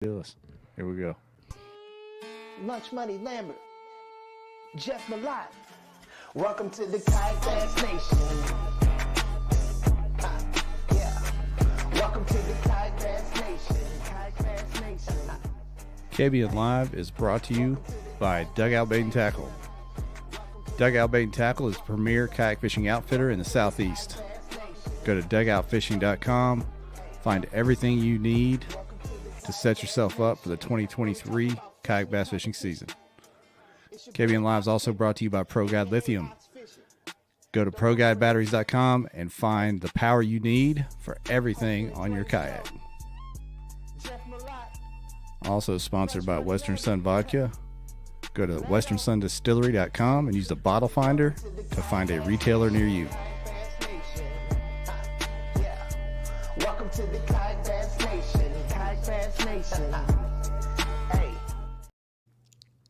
Ridiculous. Here we go. Lunch Money Lambert, Jeff Malott. Welcome to the Kayak Bass Nation. Welcome to the Kayak Bass Nation. Kayak Bass Nation. KBN Live is brought to you by Dugout Bait and Tackle. Dugout Bait and Tackle is the premier kayak fishing outfitter in the Southeast. Go to dugoutfishing.com, find everything you need to set yourself up for the 2023 kayak bass fishing season. KBN Live is also brought to you by ProGuide Lithium. Go to ProGuideBatteries.com and find the power you need for everything on your kayak. Also sponsored by Western Sun Vodka. Go to westernsundistillery.com and use the bottle finder to find a retailer near you. Welcome to the Kayak Bass Nation. Kayak Bass Nation. Hey.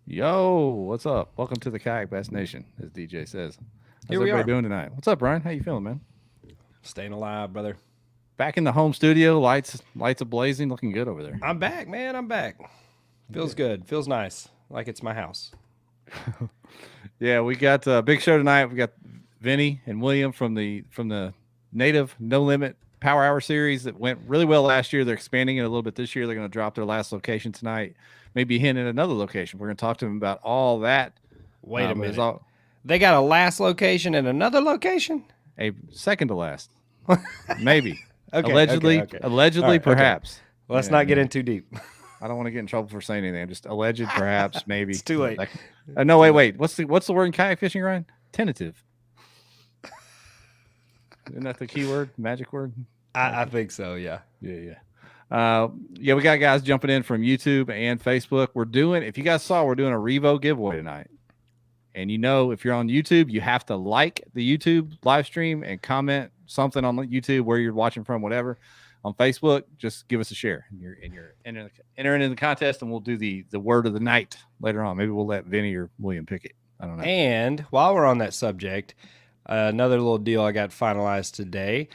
Yo, what's up? Welcome to the Kayak Bass Nation, as DJ says. How's Here we everybody are. doing tonight? What's up, Brian? How you feeling, man? Staying alive, brother. Back in the home studio, lights ablazing, looking good over there. I'm back, man. I'm back. Feels good. Feels nice. Like it's my house. Yeah, we got a big show tonight. We got Vinney and William from the Native No Limit Power Hour series that went really well last year. They're expanding it a little bit this year. They're going to drop their last location tonight, maybe hint at another location. We're going to talk to them about all that. Wait a minute. There's They got a last location and another location? a second to last, maybe. Okay, Allegedly, okay. allegedly, All right, okay. perhaps. Let's Yeah, not get yeah. in too deep. I don't want to get in trouble for saying anything. Just alleged, perhaps, maybe. It's too late. Like, no, wait. What's the word in kayak fishing, Ryan? Tentative. Isn't that the key word? Magic word? I think so, yeah. Yeah. Yeah, we got guys jumping in from YouTube and Facebook. If you guys saw, we're doing a REVO giveaway tonight. And if you're on YouTube, you have to like the YouTube live stream and comment something on YouTube where you're watching from, whatever. On Facebook, just give us a share. And you're entering in the contest, and we'll do the word of the night later on. Maybe we'll let Vinney or William pick it. I don't know. And while we're on that subject, another little deal I got finalized today.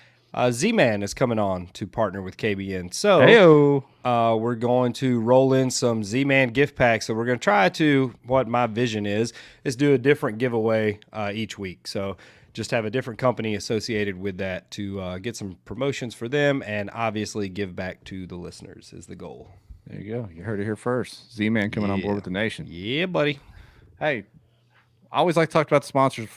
Z-Man is coming on to partner with KBN. So Heyo. we're going to roll in some Z-Man gift packs. So we're going to try to, what my vision is do a different giveaway each week. So just have a different company associated with that to get some promotions for them and obviously give back to the listeners is the goal. There you go. You heard it here first. Z-Man coming on board with the nation. Yeah, buddy. Hey, I always like to talk about the sponsors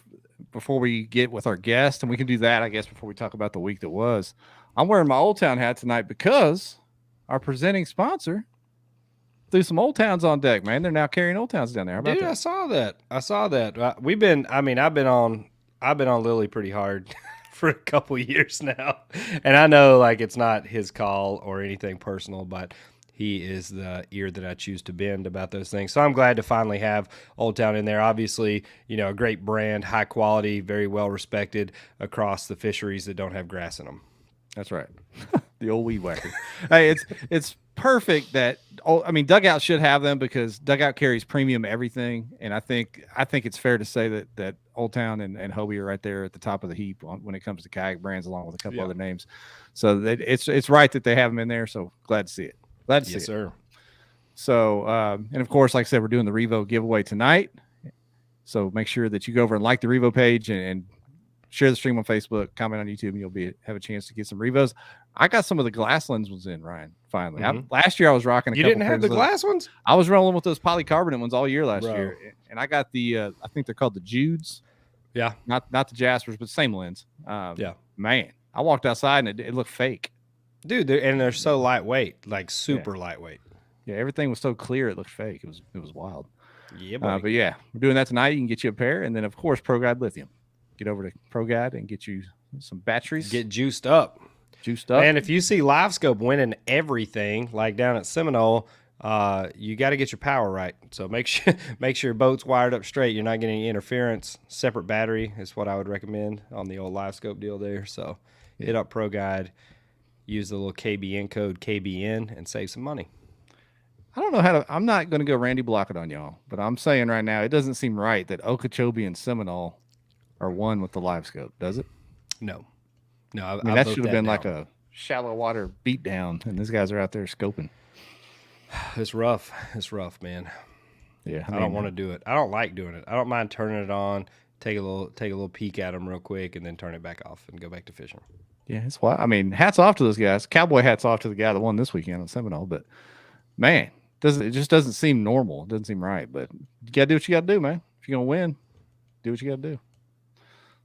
before we get with our guest, and we can do that, I guess, before we talk about the week that was. I'm wearing my Old Town hat tonight because our presenting sponsor threw some Old Towns on deck, man. They're now carrying Old Towns down there. How about Dude, that? I saw that. I've been on Lily pretty hard for a couple years now. And I know like it's not his call or anything personal, but he is the ear that I choose to bend about those things. So I'm glad to finally have Old Town in there. Obviously, a great brand, high quality, very well respected across the fisheries that don't have grass in them. That's right. The old weed whacker. Hey, it's perfect that Dugout should have them because Dugout carries premium everything, and I think it's fair to say that Old Town and Hobie are right there at the top of the heap when it comes to kayak brands, along with a couple other names. So it's right that they have them in there. So glad to see it. Glad to see it. Yes, sir. So and of course, like I said, we're doing the REVO giveaway tonight. So make sure that you go over and like the REVO page and share the stream on Facebook, comment on YouTube, and you'll have a chance to get some REVOs. I got some of the glass lens ones in, Ryan, finally. Last year I was rocking You didn't have the glass ones? I was rolling with those polycarbonate ones all year last year. And I got the, I think they're called the Judes. Yeah. Not the Jaspers, but same lens. Yeah. Man, I walked outside and it looked fake. Dude, they're so lightweight, like super lightweight. Yeah, everything was so clear it looked fake. It was wild. Yeah, buddy. But yeah, we're doing that tonight. You can get you a pair. And then, of course, ProGuide Lithium. Get over to ProGuide and get you some batteries. Get juiced up. And if you see LiveScope winning everything, like down at Seminole, you got to get your power right. So make sure your boat's wired up straight. You're not getting any interference. Separate battery is what I would recommend on the old LiveScope deal there. So hit up ProGuide, use the little KBN code KBN, and save some money. I don't know I'm not going to go Randy Blockett on y'all, but I'm saying right now, it doesn't seem right that Okeechobee and Seminole are one with the LiveScope, does it? No. I mean, that should have been like a shallow water beatdown, and these guys are out there scoping. it's rough. It's rough, man. Yeah, I don't want to do it. I don't like doing it. I don't mind turning it on, take a little peek at them real quick, and then turn it back off and go back to fishing. Yeah, it's wild. I mean, hats off to those guys. Cowboy hats off to the guy that won this weekend on Seminole. But man, it just doesn't seem normal. It doesn't seem right. But you gotta do what you gotta do, man. If you're gonna win, do what you gotta do.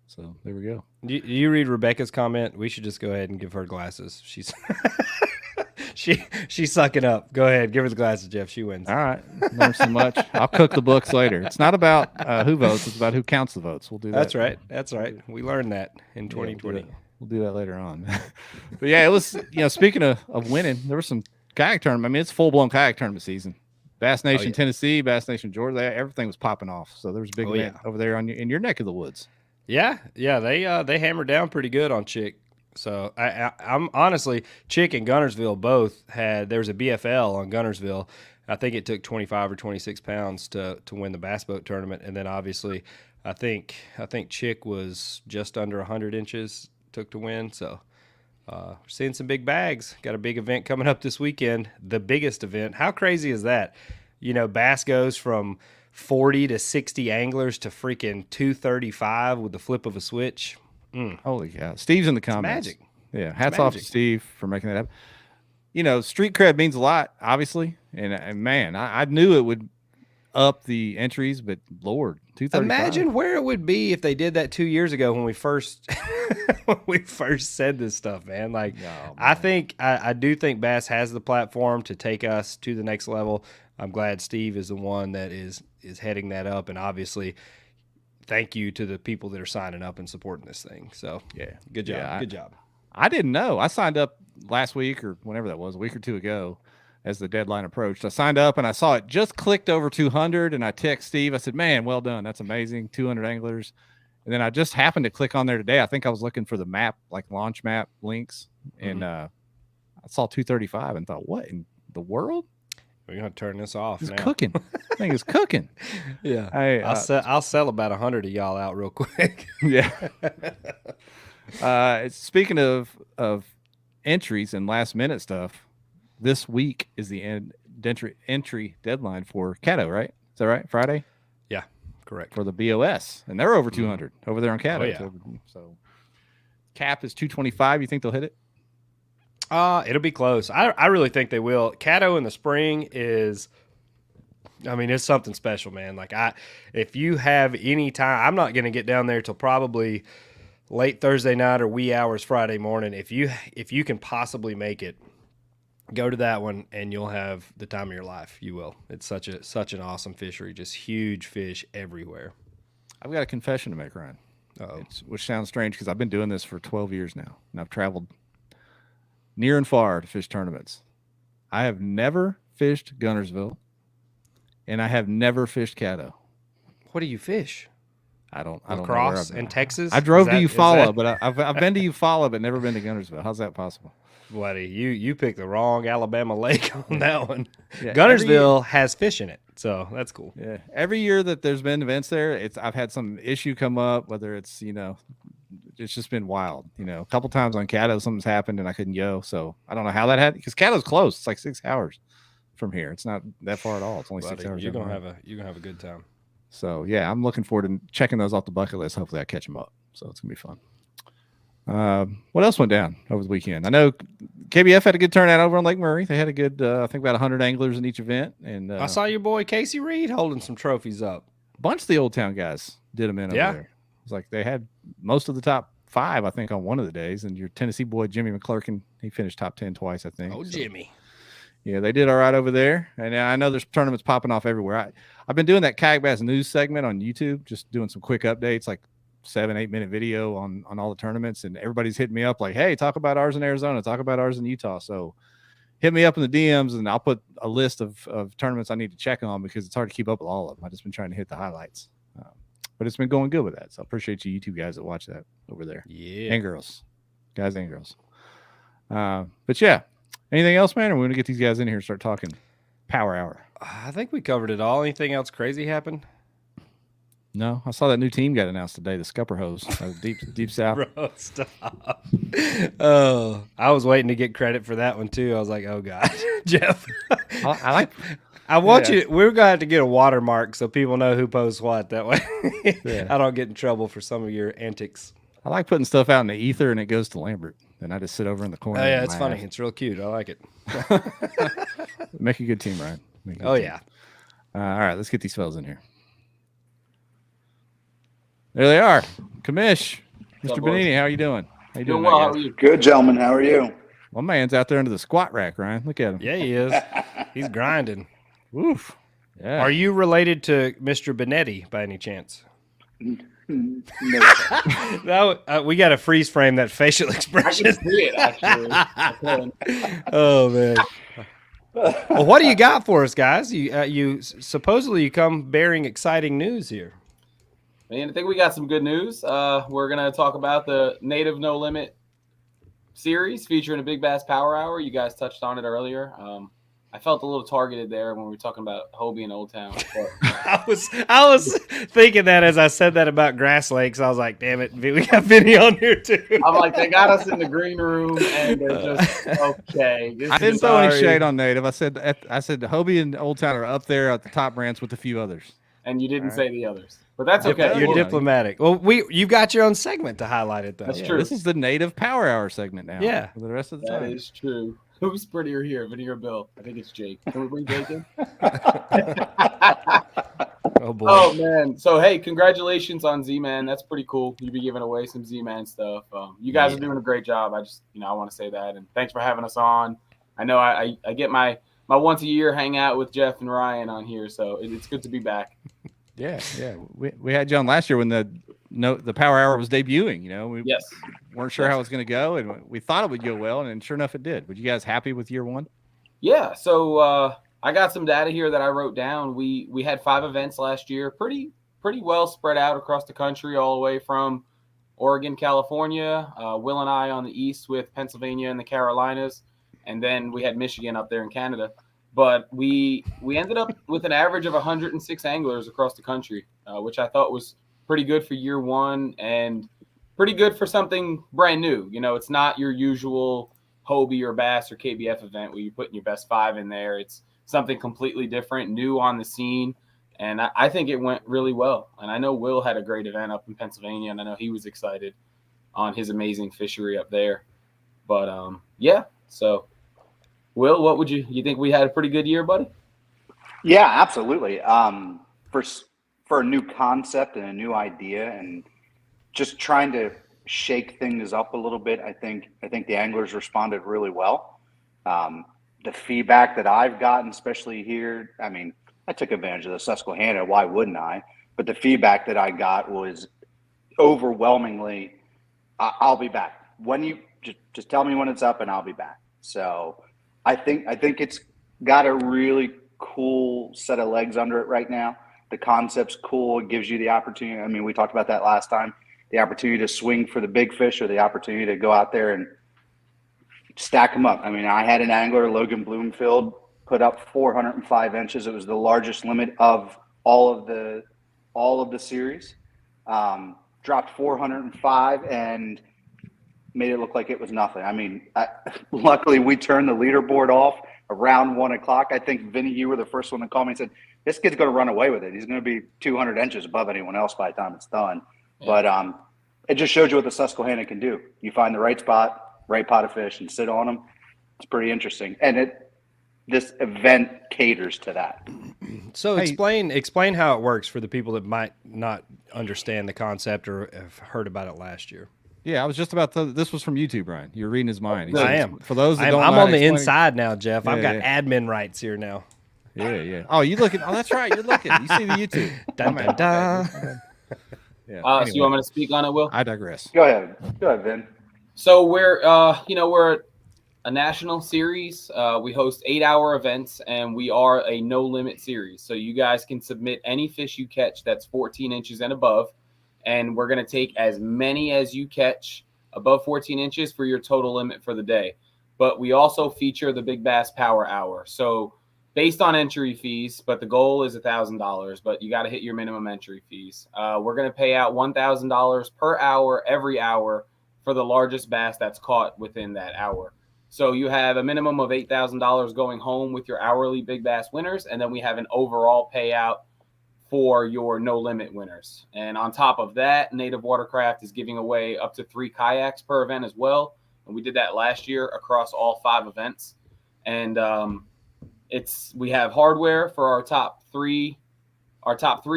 So there we go. You read Rebecca's comment? We should just go ahead and give her glasses. She's she's sucking up. Go ahead, give her the glasses, Jeff. She wins. All right, learn so much. I'll cook the books later. It's not about who votes; it's about who counts the votes. We'll do that. That's right. That's right. We learned that in 2020. We'll do that later on. But yeah, it was. Speaking of winning, there was some kayak tournament. I mean, it's full blown kayak tournament season. Bass Nation, Tennessee, Bass Nation, Georgia. Everything was popping off. So there was a big event over there in your neck of the woods. Yeah, they hammered down pretty good on Chick. So I'm honestly, Chick and Gunnersville both had. There was a BFL on Gunnersville. I think it took 25 or 26 pounds to win the bass boat tournament, and then obviously, I think Chick was just under 100 inches took to win. So we're seeing some big bags. Got a big event coming up this weekend. The biggest event. How crazy is that? Bass goes from 40 to 60 anglers to freaking 235 with the flip of a switch. Holy cow. Steve's in the comments. Magic. Yeah. Hats off to Steve for making that happen. Street cred means a lot, obviously. And man, I knew it would up the entries, but Lord, 235. Imagine where it would be if they did that 2 years ago when we first said this stuff, man. Like, oh, man. I do think Bass has the platform to take us to the next level. I'm glad Steve is the one that is heading that up, and obviously thank you to the people that are signing up and supporting this thing. So yeah, good job. Good job. I didn't know. I signed up last week or whenever that was, a week or two ago, as the deadline approached. I signed up and I saw it just clicked over 200, and I text Steve. I said, man, well done. That's amazing. 200 anglers. And then I just happened to click on there today. I think I was looking for the map, like launch map links. And I saw 235 and thought, what in the world? We're going to turn this off now. It's cooking. I think it's cooking. Yeah. I'll sell about 100 of y'all out real quick. Yeah. Speaking of entries and last minute stuff, this week is the entry deadline for Caddo, right? Is that right? Friday? Yeah, correct. For the BOS. And they're over 200 over there on Caddo. Oh, yeah. So cap is 225. You think they'll hit it? It'll be close. I really think they will. Caddo in the spring is, it's something special, man. Like if you have any time, I'm not going to get down there till probably late Thursday night or wee hours Friday morning. If you can possibly make it, go to that one and you'll have the time of your life. You will. It's such an awesome fishery. Just huge fish everywhere. I've got a confession to make, Ryan. Which sounds strange because I've been doing this for 12 years now, and I've traveled near and far to fish tournaments. I have never fished Gunnersville, and I have never fished Caddo. What do you fish? I don't Lacrosse in Texas? I drove to Eufaula, but I've been to Eufaula, but never been to Gunnersville. How's that possible? Buddy, you picked the wrong Alabama lake on that one. Yeah, Gunnersville has fish in it, so that's cool. Yeah, every year that there's been events there, I've had some issue come up. Whether it's it's just been wild. A couple times on Caddo, something's happened and I couldn't go. So I don't know how that happened because Caddo's close. It's like 6 hours from here. It's not that far at all. It's only 6 hours. You're gonna have a good time. So yeah, I'm looking forward to checking those off the bucket list. Hopefully I catch them up. So it's gonna be fun. What else went down over the weekend? I know KBF had a good turnout over on Lake Murray. They had a good, I think about 100 anglers in each event. And I saw your boy Casey Reed holding some trophies up. A bunch of the Old Town guys did them in over there. It's like they had most of the top 5, I think, on one of the days. And your Tennessee boy Jimmy McClurkin, he finished top 10 twice, I think. Oh, so, Jimmy. Yeah, they did all right over there. And I know there's tournaments popping off everywhere. I've been doing that Kayak Bass news segment on YouTube, just doing some quick updates, like 7-8 minute video on all the tournaments, and everybody's hitting me up like, hey, talk about ours in Arizona, talk about ours in Utah. So hit me up in the DMs and I'll put a list of tournaments I need to check on because it's hard to keep up with all of them. I've just been trying to hit the highlights, but it's been going good with that. So I appreciate you YouTube guys that watch that over there. Yeah. And girls, guys and girls. But yeah, anything else, man? Or we're going to get these guys in here and start talking power hour. I think we covered it all. Anything else crazy happen? No, I saw that new team got announced today, the Scupper Hose, deep south. Bro, stop. Oh, I was waiting to get credit for that one too. I was like, oh God, Jeff. I like. I want you. We're gonna have to get a watermark so people know who posts what. That way, I don't get in trouble for some of your antics. I like putting stuff out in the ether and it goes to Lambert, and I just sit over in the corner. Oh yeah, it's funny. It's real cute. I like it. Make a good team, Ryan. Yeah. All right, let's get these fellas in here. There they are. Kamish, Mr. Beninni, how are you doing? How you doing? Well, how are you? Good, gentlemen. How are you? My man's out there under the squat rack, Ryan. Look at him. Yeah, he is. He's grinding. Oof. Yeah. Are you related to Mr. Benetti by any chance? No. No, we got to freeze frame that facial expression. I can see it, actually. Oh, man. Well, what do you got for us, guys? You supposedly you come bearing exciting news here. Man, I think we got some good news. We're going to talk about the Native No Limit series featuring a Big Bass Power Hour. You guys touched on it earlier. I felt a little targeted there when we were talking about Hobie and Old Town. I was thinking that as I said that about Grass Lakes. I was like, damn it, we got Vinney on here too. I'm like, they got us in the green room, and they're just okay. I didn't throw any shade on Native. I said Hobie and Old Town are up there at the top brands with a few others. And you didn't say the others, but that's okay. You're diplomatic. Well, you've got your own segment to highlight it though. That's true. This is the Native Power Hour segment now. Yeah, for the rest of the time. That is true. Who's prettier here, Vinney or Bill? I think it's Jake. Can we bring Jake in? Oh boy. Oh man. So hey, congratulations on Z-Man. That's pretty cool. You'll be giving away some Z-Man stuff. You guys are doing a great job. I just, I want to say that, and thanks for having us on. I know I get my once a year hangout with Jeff and Ryan on here, so it's good to be back. Yeah. We had you on last year when the Power Hour was debuting. We weren't sure how it was going to go, and we thought it would go well, and sure enough, it did. Were you guys happy with year one? Yeah. So I got some data here that I wrote down. We had 5 events last year, pretty well spread out across the country, all the way from Oregon, California, Will and I on the east with Pennsylvania and the Carolinas, and then we had Michigan up there in Canada. But we ended up with an average of 106 anglers across the country, which I thought was pretty good for year one and pretty good for something brand new. It's not your usual Hobie or Bass or KBF event where you're putting your best 5 in there. It's something completely different, new on the scene. And I think it went really well. And I know Will had a great event up in Pennsylvania, and I know he was excited on his amazing fishery up there. But, so – Will, what would you think we had a pretty good year, buddy? Yeah, absolutely. For a new concept and a new idea, and just trying to shake things up a little bit, I think the anglers responded really well. The feedback that I've gotten, especially here, I took advantage of the Susquehanna. Why wouldn't I? But the feedback that I got was overwhelmingly, "I'll be back. When you just tell me when it's up, and I'll be back." So. I think it's got a really cool set of legs under it right now. The concept's cool. It gives you the opportunity. We talked about that last time. The opportunity to swing for the big fish, or the opportunity to go out there and stack them up. I had an angler, Logan Bloomfield, put up 405 inches. It was the largest limit of all of the series. Dropped 405 and made it look like it was nothing. Luckily, we turned the leaderboard off around 1 o'clock. I think, Vinney, you were the first one to call me and said, this kid's going to run away with it. He's going to be 200 inches above anyone else by the time it's done. Yeah. But it just shows you what the Susquehanna can do. You find the right spot, right pot of fish, and sit on them. It's pretty interesting. And this event caters to that. So explain how it works for the people that might not understand the concept or have heard about it last year. Yeah, I was just about to. This was from YouTube, Brian. You're reading his mind. I am. For those that don't know, I'm on the inside now, Jeff. I've got admin rights here now. Yeah. Oh, you looking? Oh, that's right. You're looking. You see the YouTube. Dun, dun, dun. Yeah. So you want me to speak on it, Will? I digress. Go ahead, Vin. So we're a national series. We host 8-hour events, and we are a no limit series. So you guys can submit any fish you catch that's 14 inches and above. And we're going to take as many as you catch above 14 inches for your total limit for the day. But we also feature the Big Bass Power Hour. So based on entry fees, but the goal is $1,000, but you got to hit your minimum entry fees. We're going to pay out $1,000 per hour, every hour, for the largest bass that's caught within that hour. So you have a minimum of $8,000 going home with your hourly big bass winners, and then we have an overall payout for your no limit winners. And on top of that, Native Watercraft is giving away up to 3 kayaks per event as well. And we did that last year across all 5 events. And we have hardware for our top three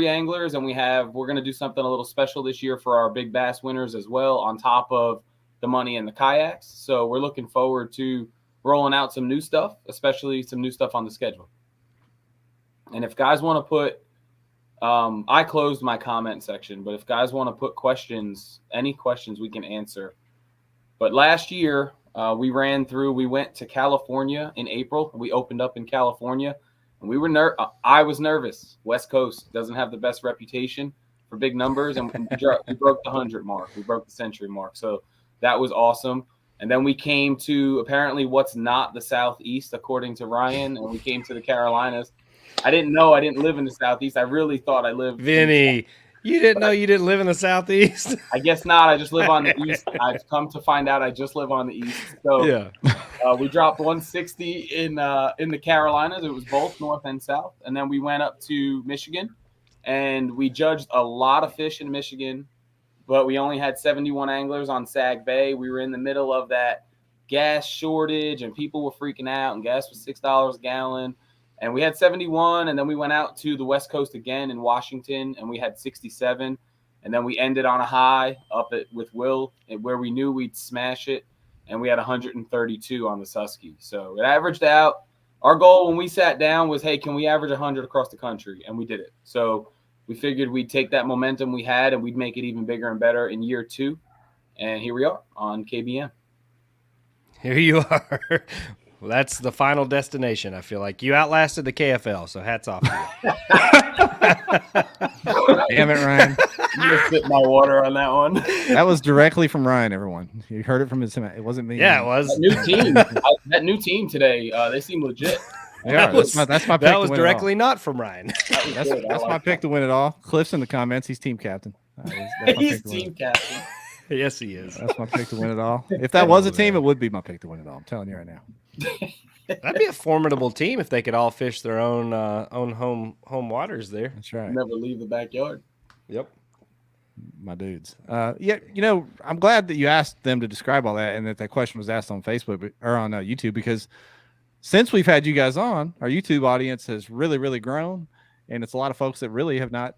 anglers, and we're going to do something a little special this year for our big bass winners as well, on top of the money and the kayaks. So we're looking forward to rolling out some new stuff, especially some new stuff on the schedule. And if guys want to put, I closed my comment section, but if guys want to put questions, any questions we can answer. But last year we went to California in April. We opened up in California, and I was nervous. West Coast doesn't have the best reputation for big numbers, and we broke the 100 mark. We broke the century mark. So that was awesome. And then we came to apparently what's not the Southeast, according to Ryan, and we came to the Carolinas. I didn't know I didn't live in the Southeast. I really thought I lived. Vinney, you didn't know you didn't live in the Southeast? I guess not. I just live on the East. I've come to find out I just live on the East. So yeah. We dropped 160 in the Carolinas. It was both North and South. And then we went up to Michigan, and we judged a lot of fish in Michigan, but we only had 71 anglers on Sag Bay. We were in the middle of that gas shortage, and people were freaking out, and gas was $6 a gallon. And we had 71, and then we went out to the West Coast again in Washington, and we had 67. And then we ended on a high with Will, where we knew we'd smash it, and we had 132 on the Susky. So it averaged out. Our goal when we sat down was, hey, can we average 100 across the country? And we did it. So we figured we'd take that momentum we had, and we'd make it even bigger and better in year 2. And here we are on KBM. Here you are. Well, that's the final destination. I feel like you outlasted the KFL, so hats off to you. Damn it, Ryan. You just spit my water on that one. That was directly from Ryan, everyone. You heard it from his mouth. It wasn't me. Yeah, it was. That new team today, they seem legit. Yeah, that's my pick. That was directly not from Ryan. That's my pick to win it all. Cliff's in the comments. He's team captain. He's team captain. Yes, he is. That's my pick to win it all. If that was a team, it would be my pick to win it all. I'm telling you right now. That'd be a formidable team if they could all fish their own home waters there. That's right. Never leave the backyard. Yep. My dudes. Yeah, I'm glad that you asked them to describe all that, and that question was asked on Facebook or on YouTube, because since we've had you guys on, our YouTube audience has really, really grown, and it's a lot of folks that really have not,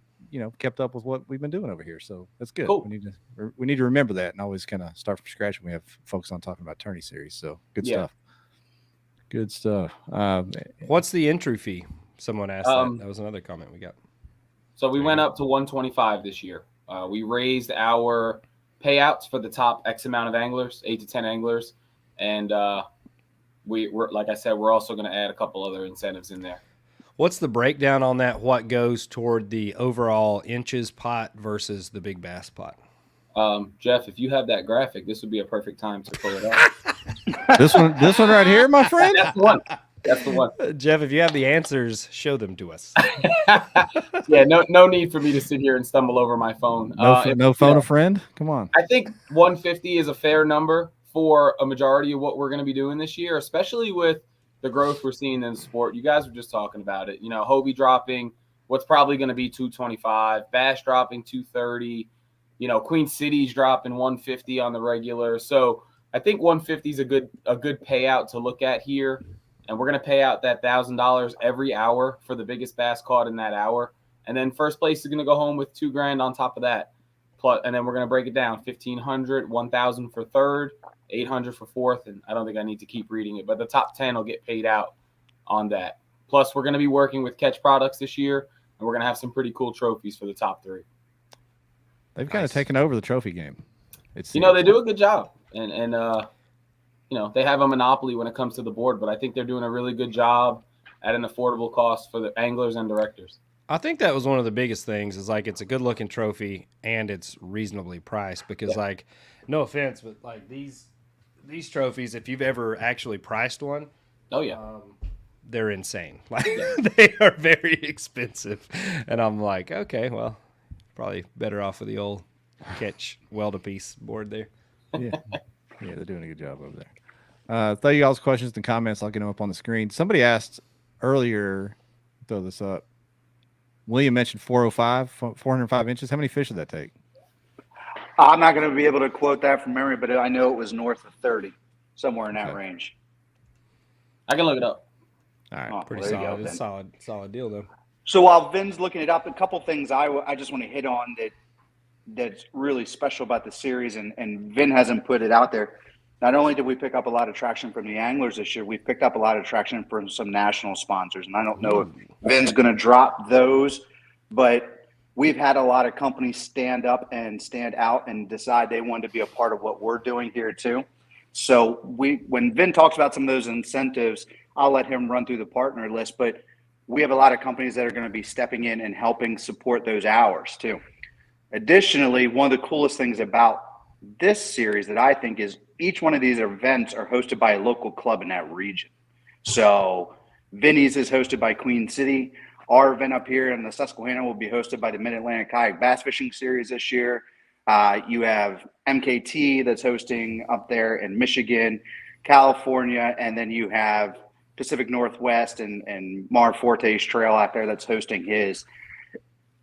kept up with what we've been doing over here. So that's good. Cool. We need to remember that and always kind of start from scratch when we have folks on talking about tourney series. So good stuff. Good stuff. What's the entry fee? Someone asked that. That was another comment we got. So we went up to 125 this year. We raised our payouts for the top X amount of anglers, 8 to 10 anglers, and we're like I said, we're also going to add a couple other incentives in there. What's the breakdown on that? What goes toward the overall inches pot versus the big bass pot? Jeff, if you have that graphic, this would be a perfect time to pull it up. This one right here, my friend. That's the one. Jeff, if you have the answers, show them to us. Yeah, no need for me to sit here and stumble over my phone. No phone a friend. Come on. I think 150 is a fair number for a majority of what we're going to be doing this year, especially with the growth we're seeing in the sport. You guys were just talking about it. Hobie dropping what's probably going to be 225, Bass dropping 230. Queen City's dropping 150 on the regular. So I think 150 is a good payout to look at here. And we're going to pay out that $1,000 every hour for the biggest bass caught in that hour. And then first place is going to go home with $2,000 on top of that. Plus, and then we're going to break it down: $1,500, $1,000 for third, $800 for fourth. And I don't think I need to keep reading it, but the top 10 will get paid out on that. Plus, we're going to be working with Catch Products this year, and we're going to have some pretty cool trophies for the top 3. They've kind of taken over the trophy game. They do a good job, and they have a monopoly when it comes to the board, but I think they're doing a really good job at an affordable cost for the anglers and directors. I think that was one of the biggest things, is it's a good looking trophy and it's reasonably priced, because no offense, but these trophies, if you've ever actually priced one, they're insane. Like they are very expensive. And I'm like, okay, well, probably better off with the old catch weld-a-piece board there. Yeah. Yeah, they're doing a good job over there. Throw you all's questions and comments. I'll get them up on the screen. Somebody asked earlier, throw this up. William mentioned 405 inches. How many fish did that take? I'm not going to be able to quote that from memory, but I know it was north of 30, somewhere in that range. I can look it up. All right. Oh, Pretty well, there you solid. go, It's then. solid deal, though. So while Vin's looking it up, a couple things I just want to hit on that's really special about the series, and Vin hasn't put it out there. Not only did we pick up a lot of traction from the anglers this year, we picked up a lot of traction from some national sponsors. And I don't know if Vin's going to drop those, but we've had a lot of companies stand up and stand out and decide they want to be a part of what we're doing here too. So when Vin talks about some of those incentives, I'll let him run through the partner list, but we have a lot of companies that are going to be stepping in and helping support those hours too. Additionally, one of the coolest things about this series that I think is each one of these events are hosted by a local club in that region. So Vinney's is hosted by Queen City. Our event up here in the Susquehanna will be hosted by the Mid-Atlantic Kayak Bass Fishing Series this year. You have MKT that's hosting up there in Michigan, California, and then you have Pacific Northwest and Mar Forte's Trail out there that's hosting his.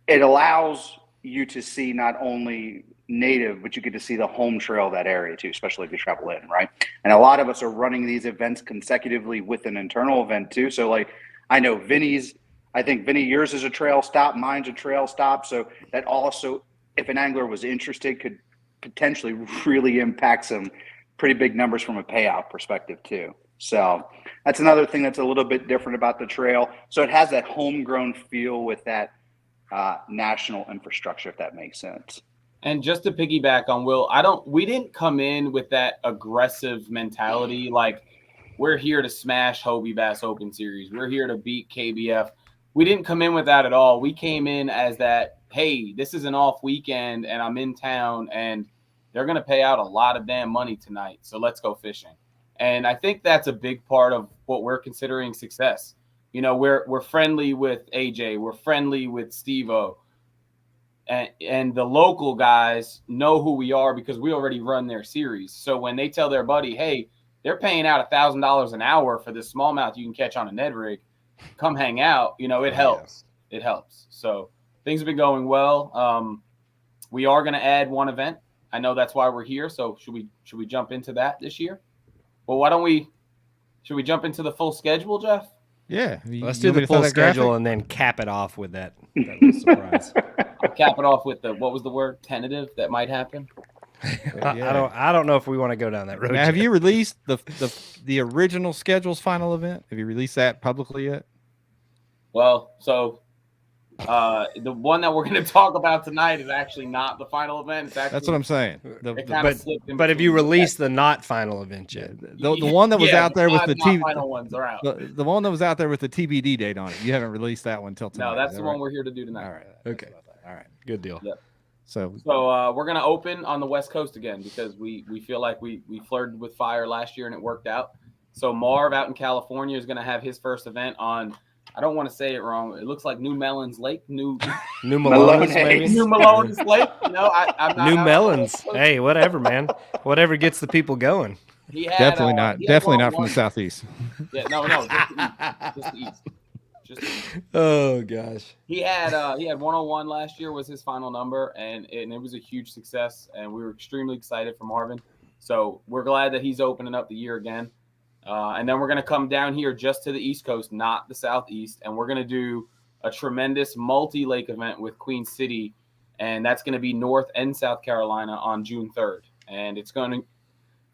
It allows you to see not only native, but you get to see the home trail of that area too, especially if you travel in, right? And a lot of us are running these events consecutively with an internal event too. So like, I know I think Vinney, yours is a trail stop, mine's a trail stop. So that also, if an angler was interested, could potentially really impact some pretty big numbers from a payout perspective too. So that's another thing that's a little bit different about the trail. So it has that homegrown feel with that national infrastructure, if that makes sense. And just to piggyback on Will, we didn't come in with that aggressive mentality. Like, we're here to smash Hobie Bass Open Series. We're here to beat KBF. We didn't come in with that at all. We came in as that, hey, this is an off weekend and I'm in town and they're going to pay out a lot of damn money tonight. So let's go fishing. And I think that's a big part of what we're considering success. You know, we're friendly with AJ. We're friendly with Steve-O. And the local guys know who we are because we already run their series. So when they tell their buddy, hey, they're paying out $1,000 an hour for this smallmouth you can catch on a Ned rig, come hang out, you know, it helps. It helps. So things have been going well. We are going to add one event. I know that's why we're here. So should we jump into that this year? Well, should we jump into the full schedule, Jeff? Yeah. Let's do the full schedule and then cap it off with that little surprise. I'll cap it off with what was the word? Tentative that might happen. Yeah. I don't know if we want to go down that road. Now, have you released the original schedule's final event? Have you released that publicly yet? Well, so the one that we're going to talk about tonight is actually not the final event. It's actually, That's what I'm saying. But have you released the not final event yet? The one that was out there with the final ones are out. The one that was out there with the TBD date on it. You haven't released that one until tonight. No, that's the one we're here to do tonight. All right. Okay. All right. Good deal. Yep. So we're going to open on the West Coast again because we feel like we flirted with fire last year and it worked out. So Marv out in California is going to have his first event on, I don't want to say it wrong. It looks like New Melons Lake. New Melones, maybe? New Melones Lake. No, I'm not. New Melons. Hey, whatever, man. Whatever gets the people going. He had, definitely not from the southeast. Yeah, no, just the east. Just the east. Oh gosh. He had 101 last year was his final number, and it was a huge success, and we were extremely excited for Marvin. So we're glad that he's opening up the year again. And then we're going to come down here just to the East Coast, not the Southeast. And we're going to do a tremendous multi-lake event with Queen City. And that's going to be North and South Carolina on June 3rd. And it's going to,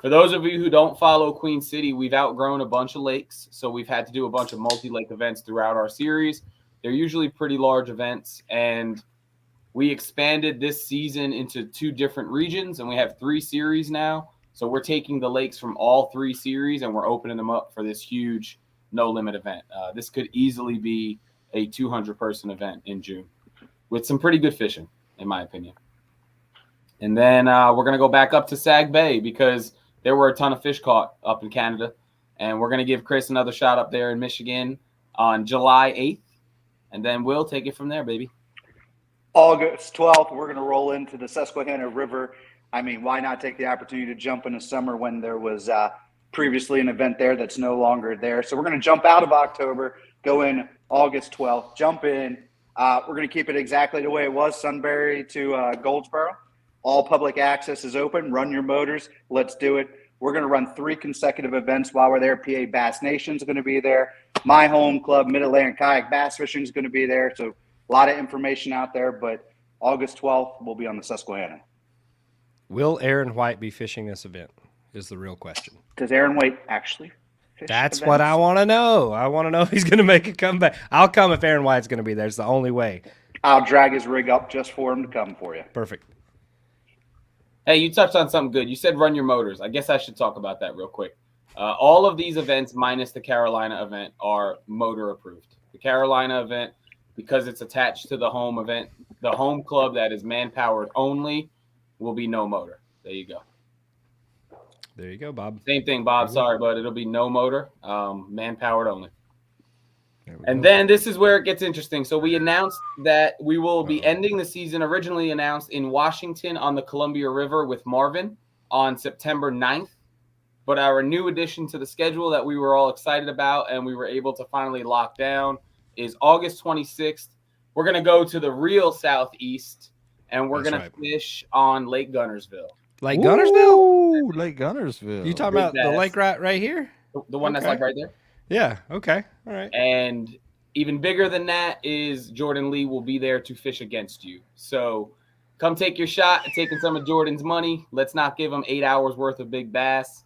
for those of you who don't follow Queen City, we've outgrown a bunch of lakes. So we've had to do a bunch of multi-lake events throughout our series. They're usually pretty large events. And we expanded this season into 2 different regions. And we have 3 series now. So we're taking the lakes from all 3 series and we're opening them up for this huge no-limit event. This could easily be a 200-person event in June with some pretty good fishing, in my opinion. And then we're going to go back up to Sag Bay because there were a ton of fish caught up in Canada. And we're going to give Chris another shot up there in Michigan on July 8th. And then we'll take it from there, baby. August 12th, we're going to roll into the Susquehanna River. I mean, why not take the opportunity to jump in the summer when there was previously an event there that's no longer there? So we're going to jump out of October, go in August 12th, jump in. We're going to keep it exactly the way it was, Sunbury to Goldsboro. All public access is open. Run your motors. Let's do it. We're going to run 3 consecutive events while we're there. PA Bass Nation is going to be there. My home club, Mid-Atlantic Kayak Bass Fishing, is going to be there. So a lot of information out there, but August 12th, we'll be on the Susquehanna. Will Aaron White be fishing this event is the real question. Does Aaron White actually fish That's events? what I want to know. I want to know if he's going to make a comeback. I'll come if Aaron White's going to be there. It's the only way. I'll drag his rig up just for him to come for you. Perfect. Hey, you touched on something good. You said run your motors. I guess I should talk about that real quick. All of these events, minus the Carolina event, are motor approved. The Carolina event, because it's attached to the home event, the home club that is man-powered only will be no motor. There you go. There you go, Bob. Same thing, Bob. Sorry, but it'll be no motor, man-powered only. And then this is where it gets interesting. So we announced that we will be ending the season, originally announced in Washington on the Columbia River with Marvin on September 9th. But our new addition to the schedule that we were all excited about and we were able to finally lock down is August 26th. We're going to go to the real Southeast, and we're going to fish on Lake Gunnersville. Lake Gunnersville? Ooh, Lake Gunnersville. You talking about the lake right here? The one that's like right there? Yeah, okay. All right. And even bigger than that is Jordan Lee will be there to fish against you. So come take your shot at taking some of Jordan's money. Let's not give him 8 hours worth of big bass.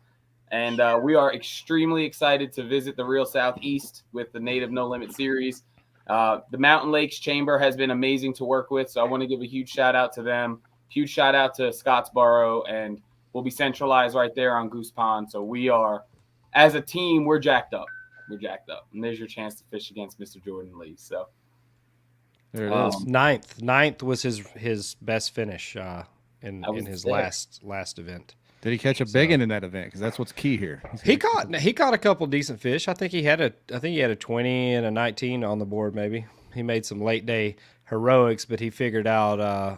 And we are extremely excited to visit the real Southeast with the Native No Limit series. The Mountain Lakes Chamber has been amazing to work with, so I want to give a huge shout out to them. Huge shout out to Scottsboro, and we'll be centralized right there on Goose Pond. So we are, as a team, we're jacked up. We're jacked up. And there's your chance to fish against Mr. Jordan Lee. So there it is. Ninth was his best finish in his last event. Did he catch a big one in that event? Because that's what's key here. He caught a couple decent fish. I think he had a 20 and a 19 on the board. Maybe he made some late day heroics, but he figured out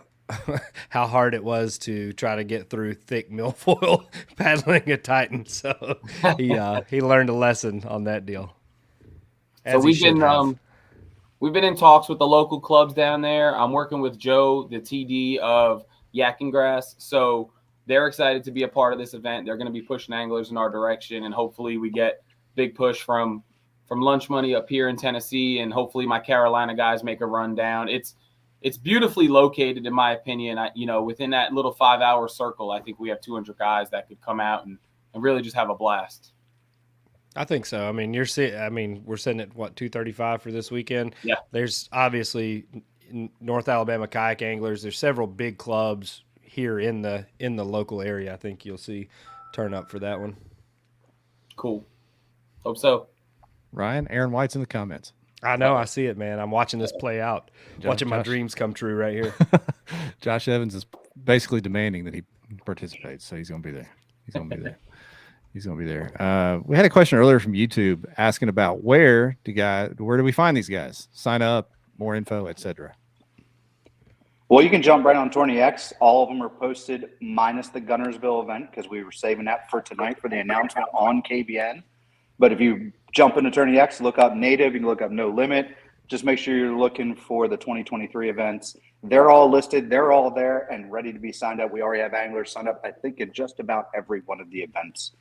how hard it was to try to get through thick milfoil paddling a Titan. So he learned a lesson on that deal. So we've been in talks with the local clubs down there. I'm working with Joe, the TD of Yak and Grass. So they're excited to be a part of this event. They're going to be pushing anglers in our direction, and hopefully we get big push from lunch money up here in Tennessee, and hopefully my Carolina guys make a run down. It's beautifully located, in my opinion. Within that little 5-hour circle, I think we have 200 guys that could come out and really just have a blast. I think so. I mean, we're sitting at what, 235 for this weekend. Yeah. There's obviously North Alabama kayak anglers. There's several big clubs here in the local area. I think you'll see turn up for that one. Cool. Hope so. Ryan, Aaron White's in the comments. I know. I see it, man. I'm watching this play out. Watching my dreams come true right here. Josh Evans is basically demanding that he participates, so he's going to be there. He's going to be there. He's going to be there. We had a question earlier from YouTube asking about where do we find these guys? Sign up, more info, etc. Well, you can jump right on Tourney X. All of them are posted minus the Gunnersville event because we were saving that for tonight for the announcement on KBN. But if you jump into Tourney X, look up Native, you can look up No Limit. Just make sure you're looking for the 2023 events. They're all listed. They're all there and ready to be signed up. We already have anglers signed up, I think, in just about every one of the events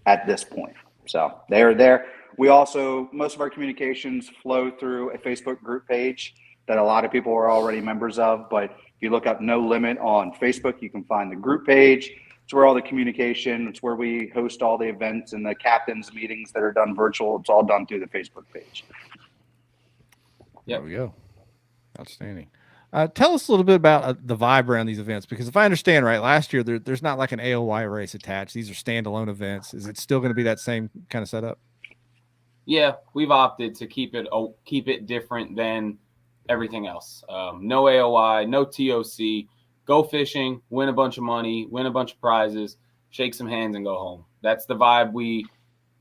at this point. So they're there. We also, most of our communications flow through a Facebook group page that a lot of people are already members of. But if you look up No Limit on Facebook, you can find the group page. It's where all the communication, it's where we host all the events and the captains meetings that are done virtual. It's all done through the Facebook page. There we go. Outstanding. Tell us a little bit about the vibe around these events, because if I understand right, last year there's not like an AOY race attached. These are standalone events. Is it still going to be that same kind of setup? Yeah, we've opted to keep it different than everything else. No AOY, no TOC. Go fishing, win a bunch of money, win a bunch of prizes, shake some hands, and go home. That's the vibe we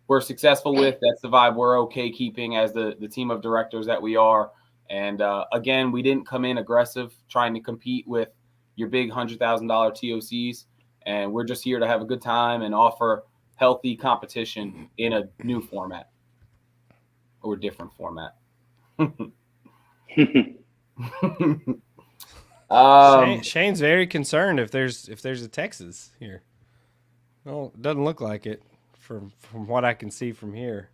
we're successful with. That's the vibe we're okay keeping as the team of directors that we are. And again, we didn't come in aggressive trying to compete with your big $100,000 TOCs. And we're just here to have a good time and offer healthy competition in a new format or different format. Shane's very concerned if there's a Texas here. Well, it doesn't look like it from what I can see from here.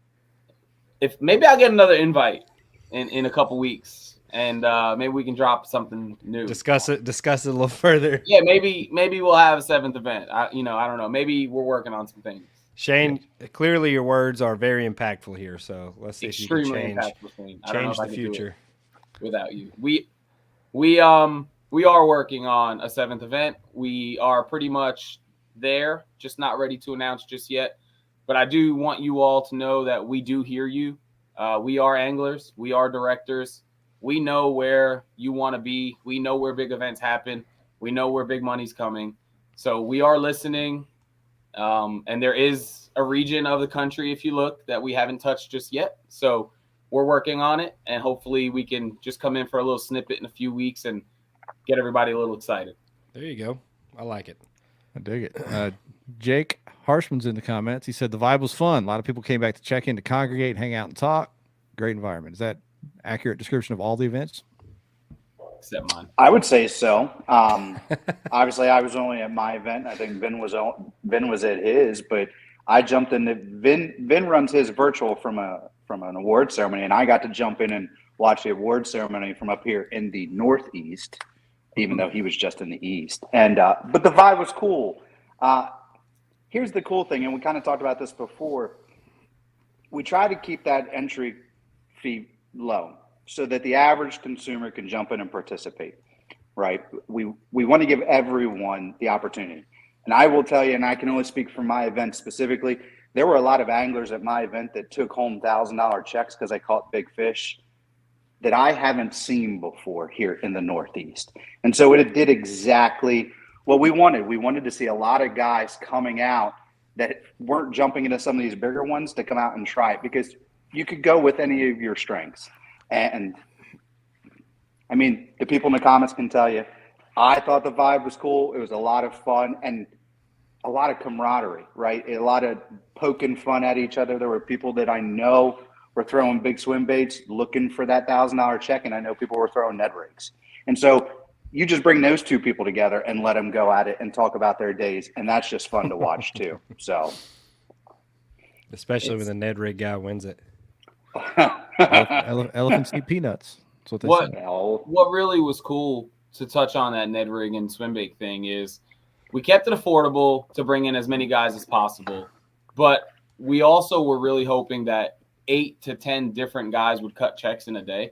If maybe I'll get another invite in a couple weeks, and maybe we can drop something new. Discuss it a little further. Yeah, maybe we'll have a 7th event. I don't know. Maybe we're working on some things. Shane, clearly your words are very impactful here. So let's see extremely if you can change the future without you. We are working on a 7th event. We are pretty much there, just not ready to announce just yet. But I do want you all to know that we do hear you. We are anglers. We are directors. We know where you want to be. We know where big events happen. We know where big money's coming. So we are listening. And there is a region of the country, if you look, that we haven't touched just yet. So we're working on it. And hopefully we can just come in for a little snippet in a few weeks and get everybody a little excited. There you go. I like it. I dig it. Jake Harshman's in the comments. He said the vibe was fun. A lot of people came back to check in to congregate, hang out, and talk. Great environment. Is that accurate description of all the events? Except mine. I would say so. Obviously, I was only at my event. I think Vin was at his, but I jumped in. Vin runs his virtual from an award ceremony, and I got to jump in and watch the award ceremony from up here in the Northeast, even though he was just in the East. And but the vibe was cool. Here's the cool thing, and we kind of talked about this before. We try to keep that entry fee low so that the average consumer can jump in and participate, right? We want to give everyone the opportunity. And I will tell you, and I can only speak for my event specifically, there were a lot of anglers at my event that took home $1,000 checks because they caught big fish that I haven't seen before here in the Northeast. And so it did exactly what we wanted. We wanted to see a lot of guys coming out that weren't jumping into some of these bigger ones to come out and try it, because you could go with any of your strengths. And I mean, the people in the comments can tell you, I thought the vibe was cool. It was a lot of fun and a lot of camaraderie, right? A lot of poking fun at each other. There were people that I know were throwing big swim baits looking for that $1,000 check, and I know people were throwing Ned rigs. And so you just bring those two people together and let them go at it and talk about their days, and that's just fun to watch too. So, especially when the Ned rig guy wins it. Elephants eat peanuts. That's what they say. What really was cool, to touch on that Ned rig and swim bait thing, is we kept it affordable to bring in as many guys as possible, but we also were really hoping that 8 to 10 different guys would cut checks in a day.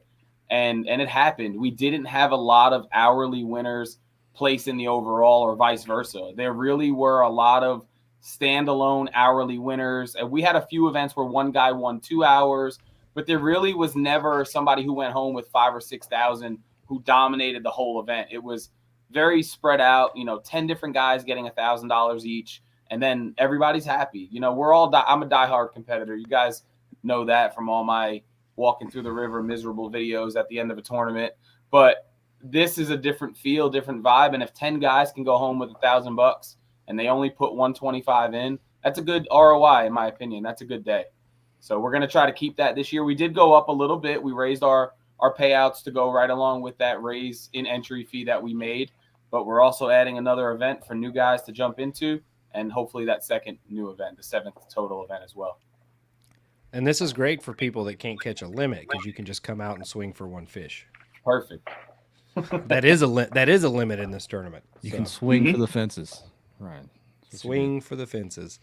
And it happened. We didn't have a lot of hourly winners place in the overall or vice versa. There really were a lot of standalone hourly winners. And we had a few events where one guy won 2 hours, but there really was never somebody who went home with 5,000 or 6,000 who dominated the whole event. It was very spread out, 10 different guys getting $1,000 each. And then everybody's happy. I'm a diehard competitor. You guys know that from all my walking through the river miserable videos at the end of a tournament. But this is a different feel, different vibe. And if 10 guys can go home with $1,000 and they only put 125 in, that's a good ROI, in my opinion. That's a good day. So we're going to try to keep that this year. We did go up a little bit. We raised our payouts to go right along with that raise in entry fee that we made. But we're also adding another event for new guys to jump into, and hopefully that second new event, the 7th total event as well. And this is great for people that can't catch a limit, because you can just come out and swing for one fish. Perfect. That is a limit in this tournament. You can swing for the fences. Right. Swing for the fences.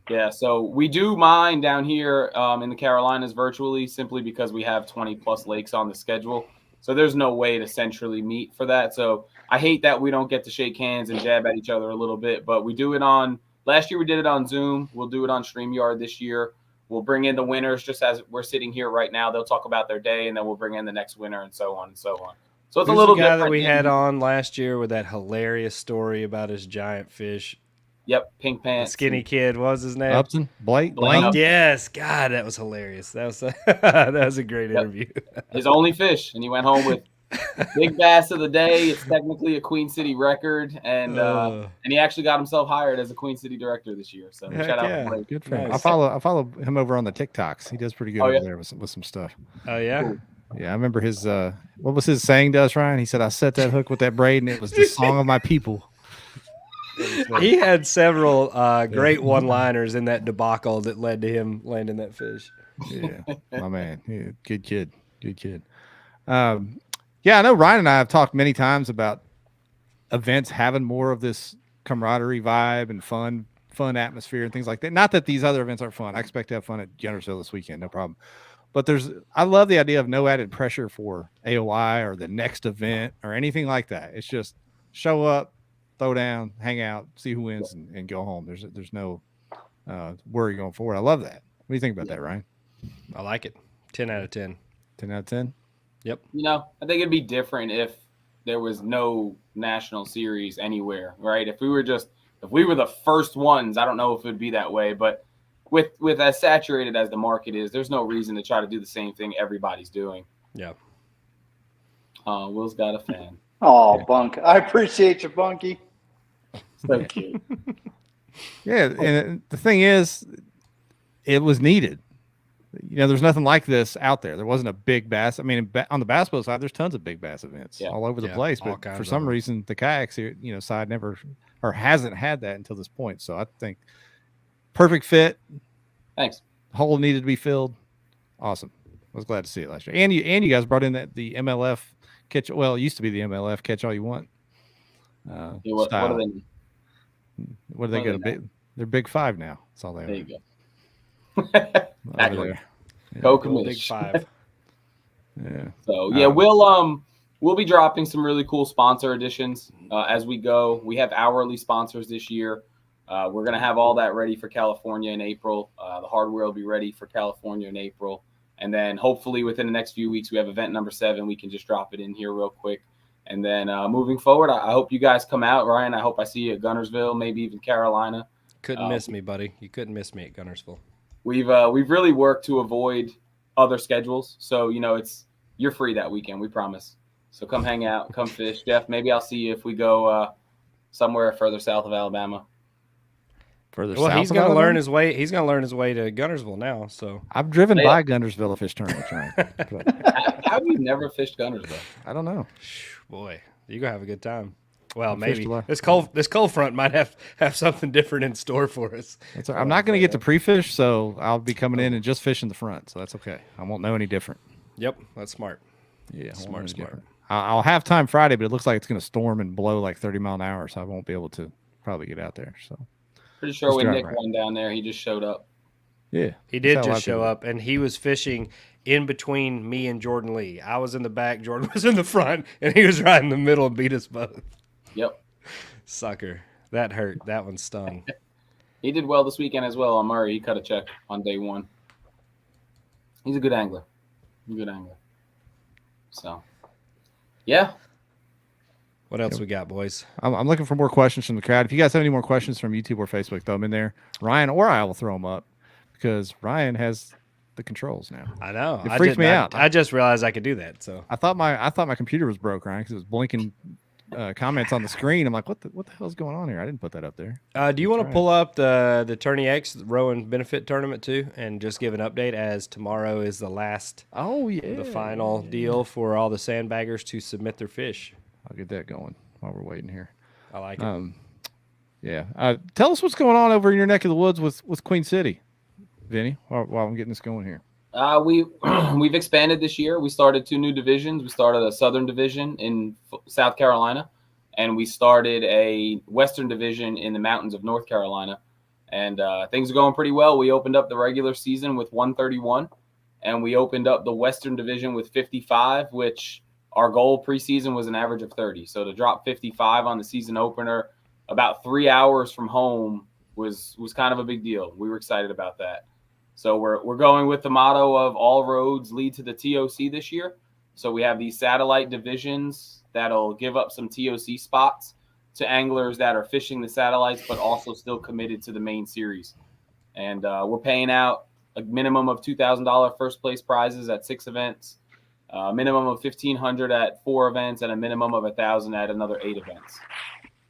Yeah, so we do mine down here in the Carolinas virtually, simply because we have 20-plus lakes on the schedule. So there's no way to centrally meet for that. So I hate that we don't get to shake hands and jab at each other a little bit. But we do it last year we did it on Zoom. We'll do it on StreamYard this year. We'll bring in the winners just as we're sitting here right now. They'll talk about their day, and then we'll bring in the next winner, and so on and so on. So it's a little guy different. That we had on last year with that hilarious story about his giant fish. Yep, pink The pants. skinny kid, what was his name? Upton? Blake? Yes. God, that was hilarious. That was a great interview. His only fish, and he went home with big bass of the day. It's technically a Queen City record, and he actually got himself hired as a Queen City director this year. So shout out to Blake. Good for him. Nice. I follow him over on the TikToks. He does pretty good over there with some stuff. Oh yeah. Cool. Yeah, I remember his what was his saying to us, Ryan? He said, I set that hook with that braid and it was the song of my people. He had several great one-liners in that debacle that led to him landing that fish. Yeah, my man. Yeah, good kid. Good kid. Yeah, I know Ryan and I have talked many times about events having more of this camaraderie vibe and fun atmosphere and things like that. Not that these other events aren't fun. I expect to have fun at Guntersville this weekend, no problem. But I love the idea of no added pressure for AOI or the next event or anything like that. It's just show up, throw down, hang out, see who wins, and go home. There's no worry going forward. I love that. What do you think about that, Ryan? I like it. 10 out of 10. 10 out of 10? Yep. I think it'd be different if there was no national series anywhere, right? If we were the first ones, I don't know if it would be that way, but with as saturated as the market is, there's no reason to try to do the same thing everybody's doing. Yeah. Will's got a fan. Oh, yeah. Bunk. I appreciate you, Bunky. So cute. Yeah, and the thing is, it was needed. There's nothing like this out there. There wasn't a big bass. I mean, on the bass boat side, there's tons of big bass events all over the place. But for some reason, the kayaks side never or hasn't had that until this point. So I think perfect fit. Thanks. Hole needed to be filled. Awesome. I was glad to see it last year. And you guys brought in the MLF catch. Well, it used to be the MLF catch all you want. What are they? What do they get? They're Big Five now. That's all they are. There you go. Over there. Big Five. Yeah. So we'll be dropping some really cool sponsor additions as we go. We have hourly sponsors this year. We're gonna have all that ready for California in April. The hardware will be ready for California in April, and then hopefully within the next few weeks we have event number 7. We can just drop it in here real quick, and then moving forward, I hope you guys come out, Ryan. I hope I see you at Guntersville, maybe even Carolina. Couldn't miss me, buddy. You couldn't miss me at Guntersville. We've really worked to avoid other schedules, so you're free that weekend. We promise. So come hang out, come fish, Jeff. Maybe I'll see you if we go somewhere further south of Alabama. Further well, south. He's going to learn his way. He's going to learn his way to Guntersville now. So I've driven by Guntersville to fish tournaments, right? How have you never fished Guntersville? I don't know. Boy, you're gonna have a good time. Well, maybe this cold front might have something different in store for us. I'm not going to get to pre-fish, so I'll be coming in and just fishing the front. So that's okay. I won't know any different. Yep, that's smart. Yeah, smart. I'll have time Friday, but it looks like it's going to storm and blow like 30 mile an hour, so I won't be able to probably get out there. So pretty sure when Nick went down there, he just showed up. Yeah, he did just show up, and he was fishing in between me and Jordan Lee. I was in the back, Jordan was in the front, and he was right in the middle and beat us both. Yep. Sucker. That hurt. That one stung. He did well this weekend as well on Murray. He cut a check on day 1. He's a good angler. So, yeah. What else we got, boys? I'm looking for more questions from the crowd. If you guys have any more questions from YouTube or Facebook, throw them in there. Ryan or I will throw them up because Ryan has the controls now. I know. It freaks me out. I just realized I could do that. So I thought my computer was broke, Ryan, because it was blinking comments on the screen. I'm like, what the hell's going on here? I didn't put that up there. Do you want to pull up the Tourney X Rowan Benefit Tournament too, and just give an update as tomorrow is the last? The final deal for all the sandbaggers to submit their fish. I'll get that going while we're waiting here. I like it. Yeah. Tell us what's going on over in your neck of the woods with Queen City, Vinney, while I'm getting this going here. We've expanded this year. We started 2 new divisions. We started a Southern Division in South Carolina, and we started a Western Division in the mountains of North Carolina. And things are going pretty well. We opened up the regular season with 131, and we opened up the Western Division with 55, which our goal preseason was an average of 30. So to drop 55 on the season opener, about 3 hours from home, was kind of a big deal. We were excited about that. So we're going with the motto of all roads lead to the TOC this year. So we have these satellite divisions that'll give up some TOC spots. to anglers that are fishing the satellites, but also still committed to the main series. And we're paying out a minimum of $2,000 first place prizes at 6 events, a minimum of $1,500 at 4 events, and a minimum of $1,000 at another 8 events.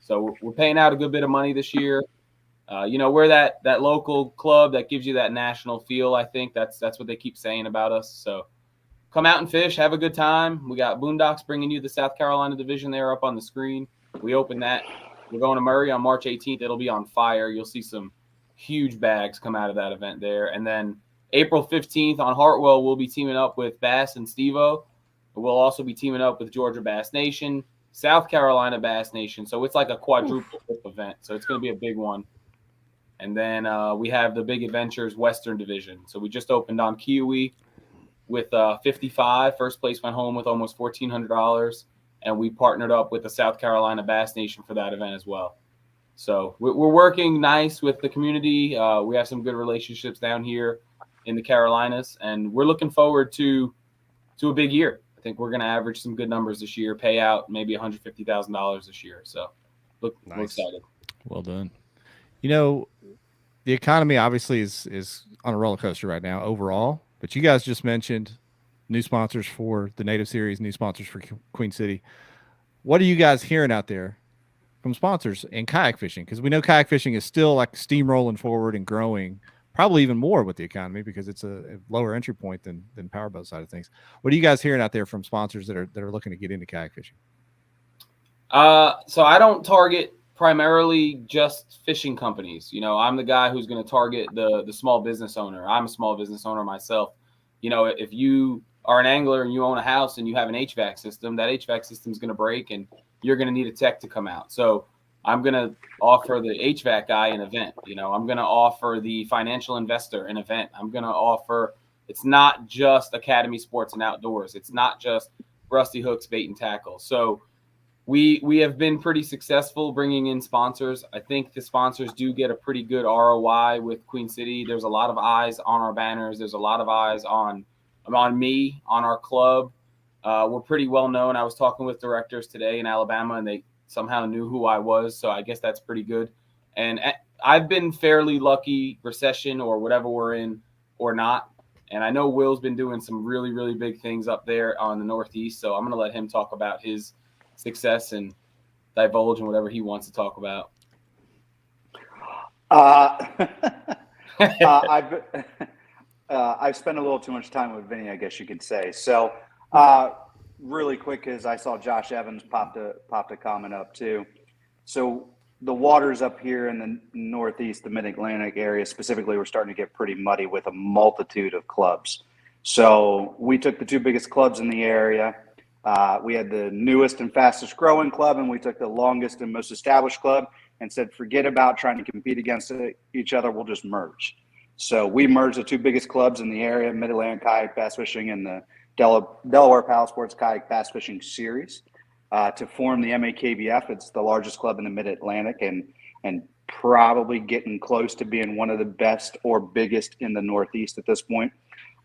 So we're paying out a good bit of money this year. We're that local club that gives you that national feel. I think that's what they keep saying about us. So come out and fish, have a good time. We got Boondocks bringing you the South Carolina division there up on the screen. We open that. We're going to Murray on March 18th. It'll be on fire. You'll see some huge bags come out of that event there. And then April 15th on Hartwell, we'll be teaming up with Bass and Steve-O. We'll also be teaming up with Georgia Bass Nation, South Carolina Bass Nation. So it's like a quadruple event. So it's going to be a big one. And then we have the Big Adventures Western Division. So we just opened on Kiwi with 55. First place went home with almost $1,400. And we partnered up with the South Carolina Bass Nation for that event as well. So we're working nice with the community. We have some good relationships down here in the Carolinas, and we're looking forward to a big year. I think we're going to average some good numbers this year, pay out maybe $150,000 this year. So we're excited. Well done. The economy obviously is on a roller coaster right now overall, but you guys just mentioned new sponsors for the Native Series, new sponsors for Queen City. What are you guys hearing out there from sponsors in kayak fishing? Because we know kayak fishing is still like steamrolling forward and growing, probably even more with the economy because it's a lower entry point than powerboat side of things. What are you guys hearing out there from sponsors that are looking to get into kayak fishing? So I don't target primarily just fishing companies. I'm the guy who's going to target the small business owner. I'm a small business owner myself. If you are an angler and you own a house and you have an HVAC system, that HVAC system is going to break and you're going to need a tech to come out. So I'm going to offer the HVAC guy an event. I'm going to offer the financial investor an event. I'm going to offer, it's not just Academy Sports and Outdoors. It's not just Rusty Hooks, Bait and Tackle. So we have been pretty successful bringing in sponsors. I think the sponsors do get a pretty good ROI with Queen City. There's a lot of eyes on our banners. There's a lot of eyes on me, on our club. We're pretty well known. I was talking with directors today in Alabama, and they somehow knew who I was. So I guess that's pretty good. And I've been fairly lucky, recession or whatever we're in or not. And I know Will's been doing some really, really big things up there on the Northeast. So I'm going to let him talk about his success and divulge in whatever he wants to talk about. I've spent a little too much time with Vinney, I guess you could say. So really quick, as I saw Josh Evans popped a comment up too. So the waters up here in the Northeast, the Mid-Atlantic area specifically, we're starting to get pretty muddy with a multitude of clubs. So we took the 2 biggest clubs in the area. We had the newest and fastest growing club, and we took the longest and most established club and said, forget about trying to compete against each other. We'll just merge. So we merged the 2 biggest clubs in the area, Mid-Atlantic Kayak Bass Fishing and the Delaware Paddle Sports Kayak Bass Fishing Series, to form the MAKBF. It's the largest club in the Mid-Atlantic and probably getting close to being one of the best or biggest in the Northeast at this point.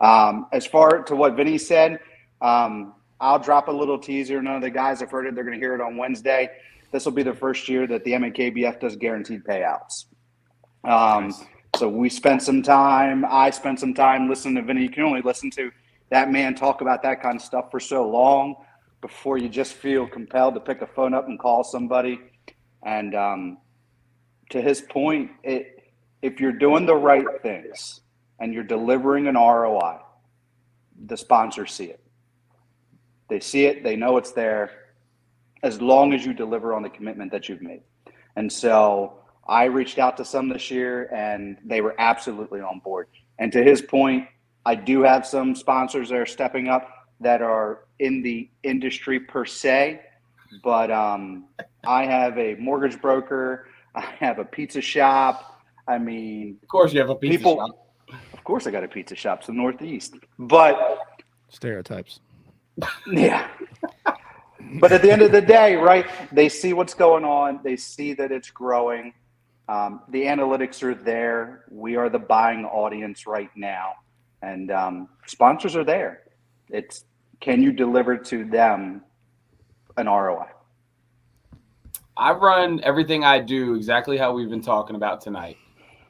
As far to what Vinney said, I'll drop a little teaser. None of the guys have heard it. They're going to hear it on Wednesday. This will be the first year that the MAKBF does guaranteed payouts. Nice. So we spent some time. I spent some time listening to Vinney. You can only listen to that man talk about that kind of stuff for so long before you just feel compelled to pick a phone up and call somebody. And to his point, if you're doing the right things and you're delivering an ROI, the sponsors see it. They see it. They know it's there as long as you deliver on the commitment that you've made. And so I reached out to some this year, and they were absolutely on board. And to his point, I do have some sponsors that are stepping up that are in the industry per se, but I have a mortgage broker. I have a pizza shop. I mean, of course you have a pizza shop. Of course I got a pizza shop. It's the Northeast. But stereotypes. Yeah. But at the end of the day, right, they see what's going on. They see that it's growing. The analytics are there. We are the buying audience right now. And sponsors are there. It's, can you deliver to them an ROI? I run everything I do exactly how we've been talking about tonight.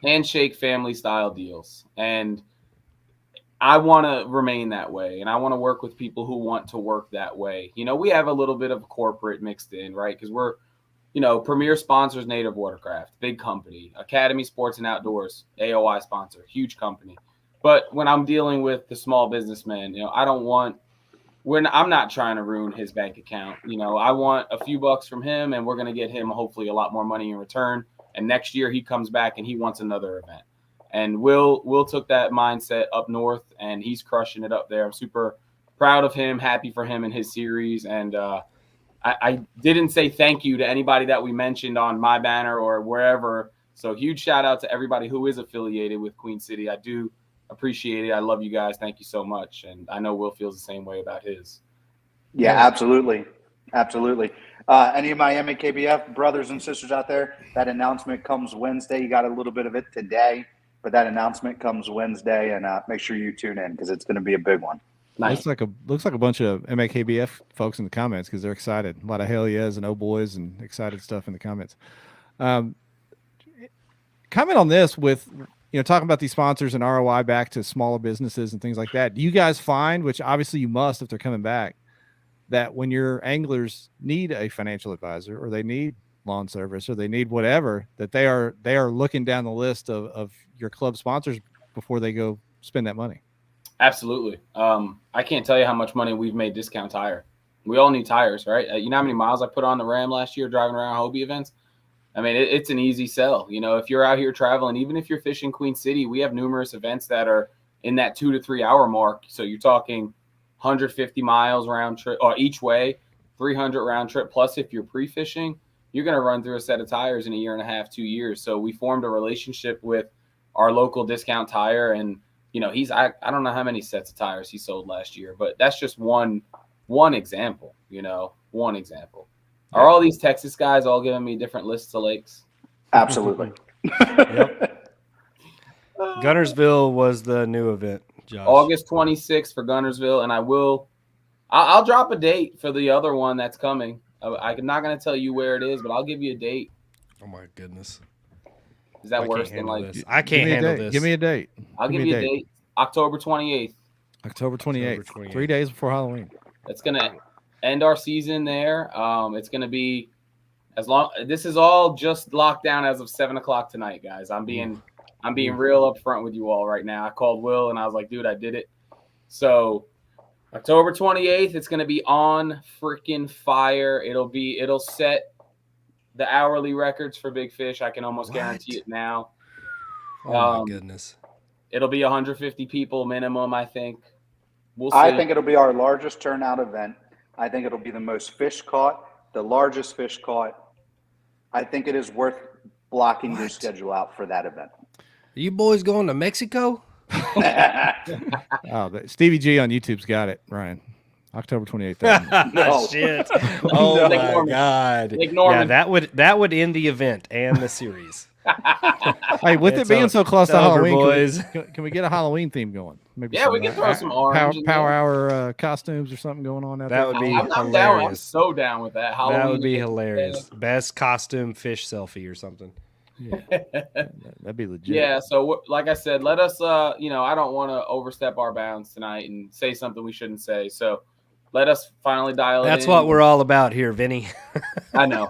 Handshake family style deals. And I want to remain that way. And I want to work with people who want to work that way. You know, we have a little bit of corporate mixed in, right? Because we're, you know, premier sponsors, Native Watercraft, big company. Academy Sports and Outdoors, AOI sponsor, huge company. But when I'm dealing with the small businessman, you know, I'm not trying to ruin his bank account. You know, I want a few bucks from him, and we're going to get him hopefully a lot more money in return. And next year he comes back and he wants another event. And Will took that mindset up north, and he's crushing it up there. I'm super proud of him, happy for him and his series. And I didn't say thank you to anybody that we mentioned on my banner or wherever. So huge shout out to everybody who is affiliated with Queen City. I do appreciate it. I love you guys. Thank you so much. And I know Will feels the same way about his. Yeah, absolutely. Absolutely. Any of my MKBF brothers and sisters out there, that announcement comes Wednesday. You got a little bit of it today, but that announcement comes Wednesday, and make sure you tune in because it's going to be a big one. Nice. Looks like a bunch of MAKBF folks in the comments because they're excited. A lot of hell yes and oh boys and excited stuff in the comments. Comment on this with, you know, talking about these sponsors and ROI back to smaller businesses and things like that. Do you guys find, which obviously you must if they're coming back, that when your anglers need a financial advisor or they need lawn service or they need whatever, that they are looking down the list of your club sponsors before they go spend that money? Absolutely. I can't tell you how much money we've made discount tire. We all need tires, right? You know how many miles I put on the Ram last year driving around Hobie events? I mean, it's an easy sell. You know, if you're out here traveling, even if you're fishing Queen City, we have numerous events that are in that 2 to 3 hour mark. So you're talking 150 miles round trip or each way, 300 round trip. Plus, if you're pre-fishing, you're going to run through a set of tires in a year and a half, 2 years. So we formed a relationship with our local discount tire, and you know, I don't know how many sets of tires he sold last year, but that's just one example, you know, one example. Are all these Texas guys all giving me different lists of lakes? Absolutely. Yep. Gunnersville was the new event, Josh. August 26th for Gunnersville, and I'll drop a date for the other one that's coming. I'm not going to tell you where it is, but I'll give you a date. Oh my goodness. Is that worse than like this? I can't handle this. Give me a date. I'll give you a date. October 28th. October 28th. 3 days before Halloween. That's going to end our season there. It's going to be this is all just locked down as of 7:00 tonight, guys. I'm being real upfront with you all right now. I called Will and I was like, dude, I did it. So October 28th, it's going to be on freaking fire. It'll set the hourly records for big fish. I can almost guarantee it now. Oh my goodness. It'll be 150 people minimum, I think. We'll see. I think it'll be our largest turnout event. I think it'll be the most fish caught, the largest fish caught. I think it is worth blocking your schedule out for that event. Are you boys going to Mexico? Stevie G on YouTube's got it, Ryan. October 28th. No. Shit. Oh Nick my Norman. God. Nick Norman. Yeah, that would end the event and the series. Hey, with it being so close to Halloween, boys. Can we get a Halloween theme going? Maybe we can throw some orange. Power hour costumes or something going on out that there. Would be I'm hilarious. down. I'm so down with that. Halloween that would be hilarious. Best costume fish selfie or something. Yeah. That'd be legit. Yeah, so like I said, let us I don't want to overstep our bounds tonight and say something we shouldn't say. So let us finally dial it in. That's what we're all about here, Vinney. I know.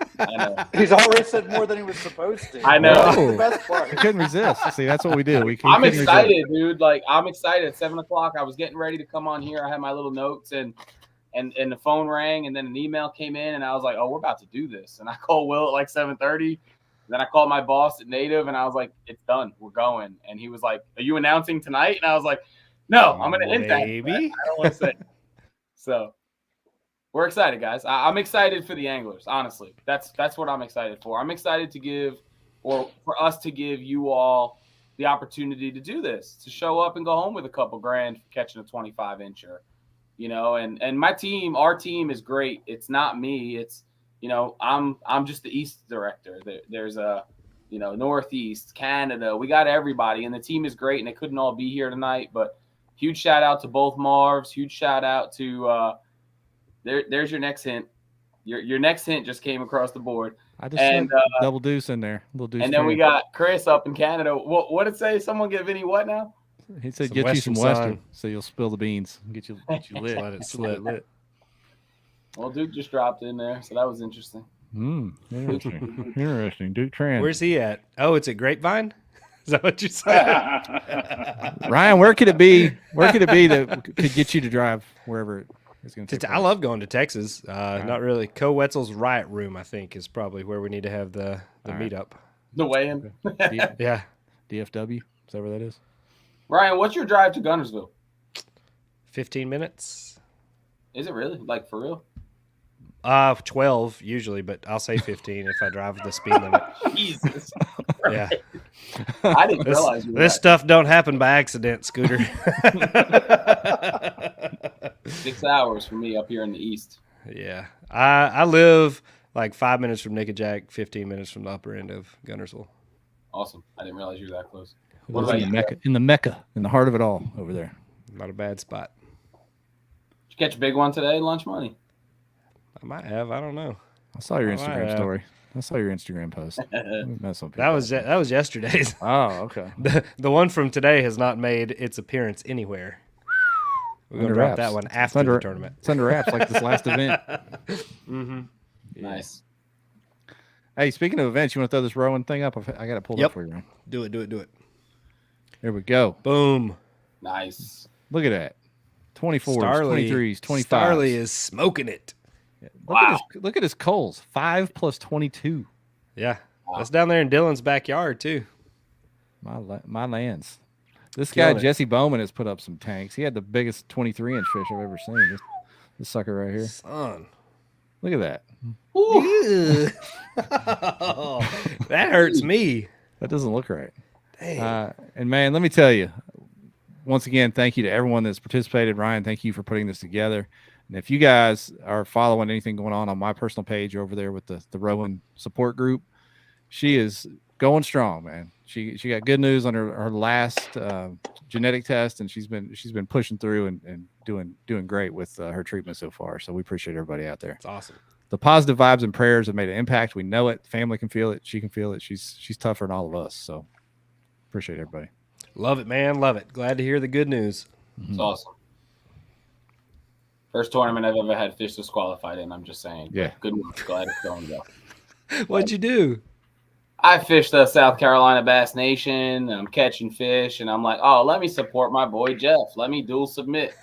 He's already said more than he was supposed to. I know. That's the best part. We couldn't resist. See, that's what we do. I'm excited, dude. Like, I'm excited. At 7:00, I was getting ready to come on here. I had my little notes and the phone rang, and then an email came in, and I was like, oh, we're about to do this. And I called Will at like 7:30. Then I called my boss at Native, and I was like, it's done. We're going. And he was like, are you announcing tonight? And I was like, no, I'm going to hint that. I don't want to say. So we're excited, guys. I'm excited for the anglers, honestly. That's what I'm excited for. I'm excited for us to give you all the opportunity to do this, to show up and go home with a couple grand for catching a 25-incher, and our team is great. It's not me. It's, I'm just the East director. There's a, Northeast, Canada. We got everybody, and the team is great, and they couldn't all be here tonight, but huge shout out to both Marvs. Huge shout out to there's your next hint. Your next hint just came across the board. I just said double deuce in there. Little deuce. And then we got Chris up in Canada. What did it say? Someone get Vinney what now? He said, "Get you some Western, so you'll spill the beans. Get you lit. Let it slip. Well, Duke just dropped in there, so that was interesting. Interesting. Interesting. Duke Tran. Where's he at? Oh, it's at Grapevine? Is that what you said? Ryan, where could it be? Where could it be that could get you to drive wherever it's going to take place? I love going to Texas. Not really. Co Wetzel's Riot Room, I think, is probably where we need to have the meetup. The weigh-in. Yeah. DFW? Is that where that is? Ryan, what's your drive to Guntersville? 15 minutes. Is it really? Like, for real? 12 usually, but I'll say 15 if I drive the speed limit. Jesus. Yeah. I didn't realize this stuff don't happen by accident, Scooter. 6 hours for me up here in the east. Yeah. I live like 5 minutes from Nickajack, 15 minutes from the upper end of Guntersville. Awesome. I didn't realize you were that close. What about in the Mecca, in the heart of it all over there. Not a bad spot. Did you catch a big one today, lunch money? I might have. I don't know. I saw your Instagram story. I saw your Instagram post. That was yesterday's. Oh, okay. The one from today has not made its appearance anywhere. We're gonna drop that one after the tournament. It's under wraps, like this last event. Mm-hmm. Yeah. Nice. Hey, speaking of events, you want to throw this rowing thing up? I got it pulled up for you, man. Do it. There we go. Boom. Nice. Look at that. 24s, 23s, 25s. Starley is smoking it. Wow. Look at his coals. 5 plus 22. Yeah. Wow. That's down there in Dylan's backyard, too. My lands. This guy, Jesse Bowman, has put up some tanks. He had the biggest 23-inch fish I've ever seen. This sucker right here. Son. Look at that. That hurts me. That doesn't look right. Dang. And, man, let me tell you, once again, thank you to everyone that's participated. Ryan, thank you for putting this together. And if you guys are following anything going on my personal page over there with the rowing support group, she is going strong, man. She got good news on her last genetic test, and she's been pushing through and doing great with her treatment so far. So we appreciate everybody out there. It's awesome. The positive vibes and prayers have made an impact. We know it. Family can feel it. She can feel it. She's tougher than all of us. So appreciate everybody. Love it, man. Love it. Glad to hear the good news. It's awesome. First tournament I've ever had fish disqualified in. I'm just saying. Yeah. Good news. Glad it's going well. What'd you do? I fished the South Carolina Bass Nation. And I'm catching fish, and I'm like, oh, let me support my boy Jeff. Let me dual submit.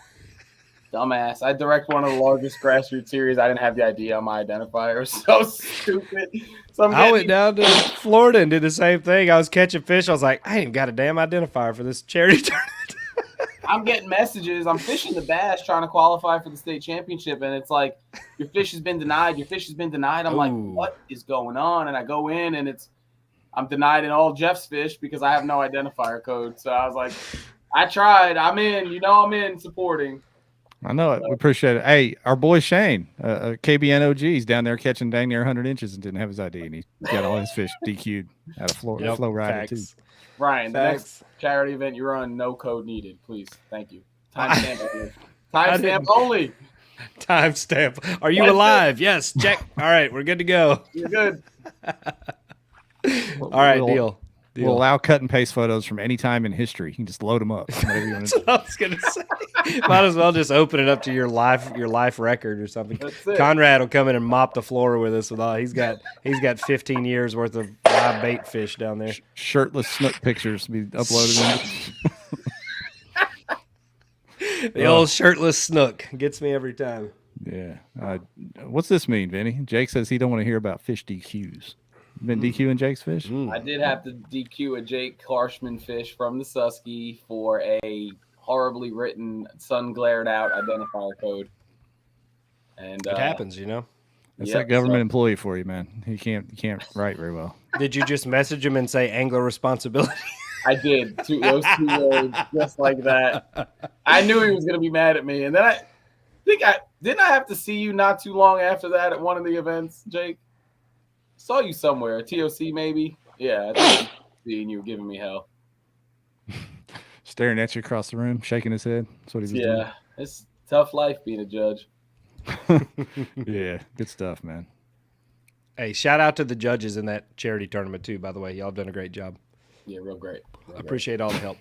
Dumbass. I direct one of the largest grassroots series. I didn't have the ID on my identifier. It was so stupid. So I went down to Florida and did the same thing. I was catching fish. I was like, I ain't even got a damn identifier for this charity tournament. I'm getting messages. I'm fishing the bass trying to qualify for the state championship, and it's like, your fish has been denied. Your fish has been denied. I'm like, what is going on? And I go in, and I'm denied in all Jeff's fish because I have no identifier code. So I was like, I tried. I'm in. I'm in supporting. I know it. We appreciate it. Hey, our boy Shane, KBN OG, he's down there catching dang near 100 inches and didn't have his ID, and he got all his fish DQ'd out of Florida. Flow rider too. Ryan, the next charity event you run, no code needed, please. Thank you. Timestamp. Timestamp only. Timestamp. Are you alive? Yes. Check. All right, we're good to go. You're good. All right, deal. We'll allow cut and paste photos from any time in history. You can just load them up. Whatever you want to do. I was gonna say. Might as well just open it up to your life record or something. Conrad will come in and mop the floor with us with all. He's got 15 years worth of live bait fish down there. Shirtless snook pictures to be uploaded. The old shirtless snook gets me every time. Yeah. What's this mean, Vinney? Jake says he don't want to hear about fish DQs. You been DQing Jake's fish? I did have to DQ a Jake Klarshman fish from the Susky for a horribly written, sun glared out identifier code. And it happens, That's that government employee for you, man. He can't write very well. Did you just message him and say angler responsibility? I did. Those 2 words, just like that. I knew he was going to be mad at me. And then I think didn't I have to see you not too long after that at one of the events, Jake? Saw you somewhere, TOC maybe. Yeah, I think seeing you giving me hell. Staring at you across the room, shaking his head. That's what he was doing. Yeah, it's tough life being a judge. Yeah, good stuff, man. Hey, shout out to the judges in that charity tournament too. By the way, y'all done a great job. Yeah, real great. I appreciate all the help.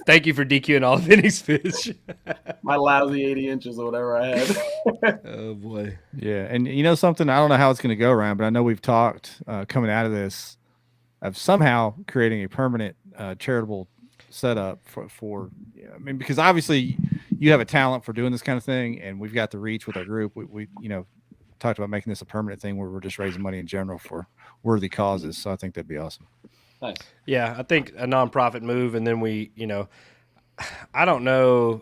Thank you for DQing all of Vinney's fish. My lousy 80 inches or whatever I had. Oh boy. Yeah, and you know something? I don't know how it's going to go around, but I know we've talked coming out of this of somehow creating a permanent charitable setup for. I mean, because obviously you have a talent for doing this kind of thing, and we've got the reach with our group. We talked about making this a permanent thing where we're just raising money in general for worthy causes. So I think that'd be awesome. Nice. Yeah, I think a nonprofit move, and then we, I don't know.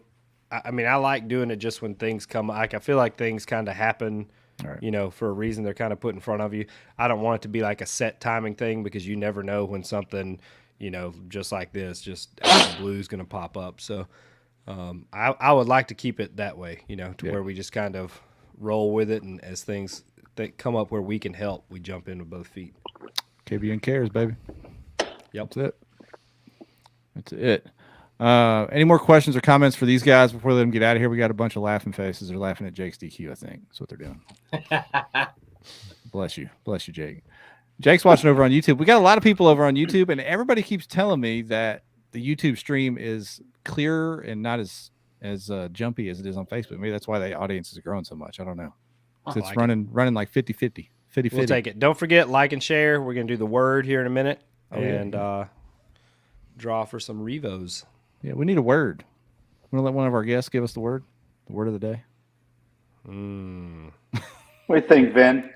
I mean, I like doing it just when things come. Like I feel like things kind of happen, Right. for a reason they're kind of put in front of you. I don't want it to be like a set timing thing because you never know when something, just like this, just out of the blue is going to pop up. So I would like to keep it that way, to where we just kind of roll with it, and as things that come up where we can help, we jump in with both feet. KBN cares, baby. Yep. That's it. Any more questions or comments for these guys before we let them get out of here? We got a bunch of laughing faces. They're laughing at Jake's DQ, I think. That's what they're doing. Bless you, Jake. Jake's watching over on YouTube. We got a lot of people over on YouTube, and everybody keeps telling me that the YouTube stream is clearer and not as jumpy as it is on Facebook. Maybe that's why the audience is growing so much. I don't know. It's running like 50-50. We'll take it. Don't forget, like and share. We're going to do the word here in a minute. Draw for some Revos. Yeah, we need a word. Want to let one of our guests give us the word of the day? What do you think, Vin?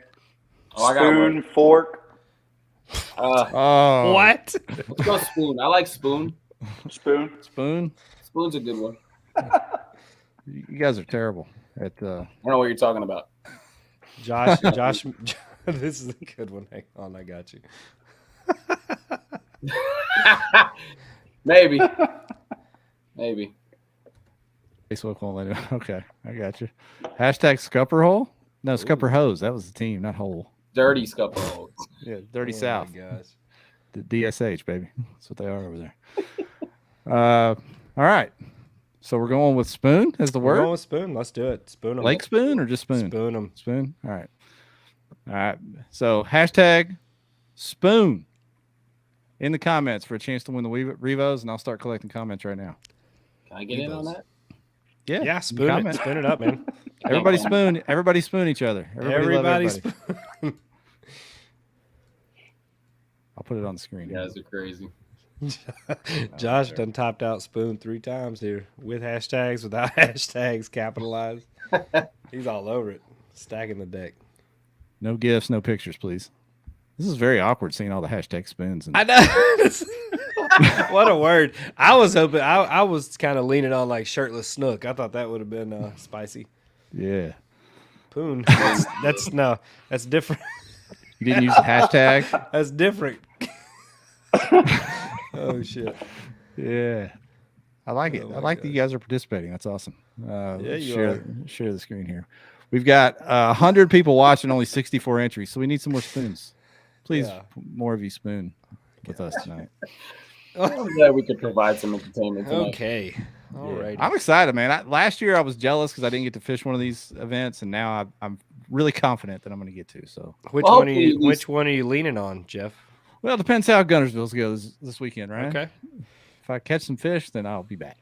I got Spoon, fork. What? Let's go spoon. I like spoon. Spoon. Spoon's a good one. You guys are terrible at. I don't know what you're talking about. Josh, this is a good one. Hang on, I got you. Maybe. Facebook won't let it. Okay, I got you. Hashtag Scupper Hole? No, Scupper Hose. That was the team, not Hole. Dirty scupper hole. Yeah, Dirty South. My gosh. The DSH, baby. That's what they are over there. All right. So we're going with spoon as the We're word? going with spoon. Let's do it. Spoon them. Lake spoon or just spoon? Spoon them. Spoon? All right. So hashtag spoon in the comments for a chance to win the Revos, and I'll start collecting comments right now. Can I get in on that? Yeah, spoon it up, man. Everybody spoon each other. Everybody spoon. I'll put it on the screen. You guys are crazy. Josh done topped out spoon 3 times here with hashtags, without hashtags capitalized. He's all over it, stacking the deck. No gifts, no pictures, please. This is very awkward seeing all the hashtag spoons. I know. What a word. I was hoping, I was kind of leaning on like shirtless snook. I thought that would have been spicy. Yeah. Poon. That's different. You didn't use the hashtag? That's different. Oh, shit. Yeah. I like it. I like that you guys are participating. That's awesome. Share the screen here. We've got 100 people watching, only 64 entries, so we need some more spoons. Please, more of you spoon with us tonight. I'm glad we could provide some entertainment tonight. Okay. All right. I'm excited, man. Last year I was jealous because I didn't get to fish one of these events, and now I'm really confident that I'm going to get to. So, which one are you leaning on, Jeff? Well, it depends how Gunnersville's goes this weekend, right? Okay. If I catch some fish, then I'll be back.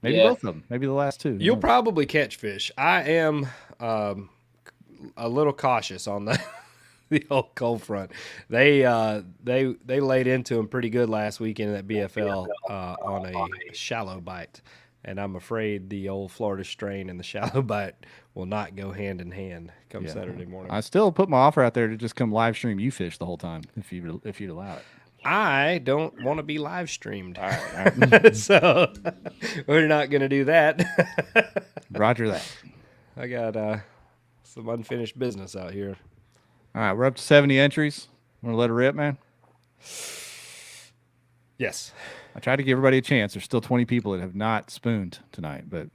Maybe both of them. Maybe the last 2. You'll probably catch fish. I am a little cautious on the old cold front. They laid into them pretty good last weekend at BFL on a shallow bite, and I'm afraid the old Florida strain and the shallow bite will not go hand in hand come Saturday morning. I still put my offer out there to just come live stream you fish the whole time if you'd allow it. I don't want to be live streamed. All right. So we're not going to do that. Roger that. I got some unfinished business out here. All right, we're up to 70 entries. Want to let it rip, man? Yes. I tried to give everybody a chance. There's still 20 people that have not spooned tonight, but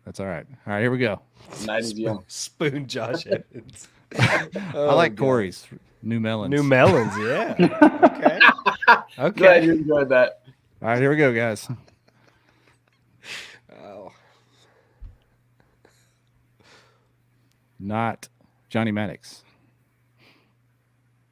that's all right. All right, here we go. Night is young. Spoon Josh Evans. I like Corey's New Melons. New Melons, yeah. Okay. Glad you enjoyed that. All right, here we go, guys. Oh. not Johnny Maddox.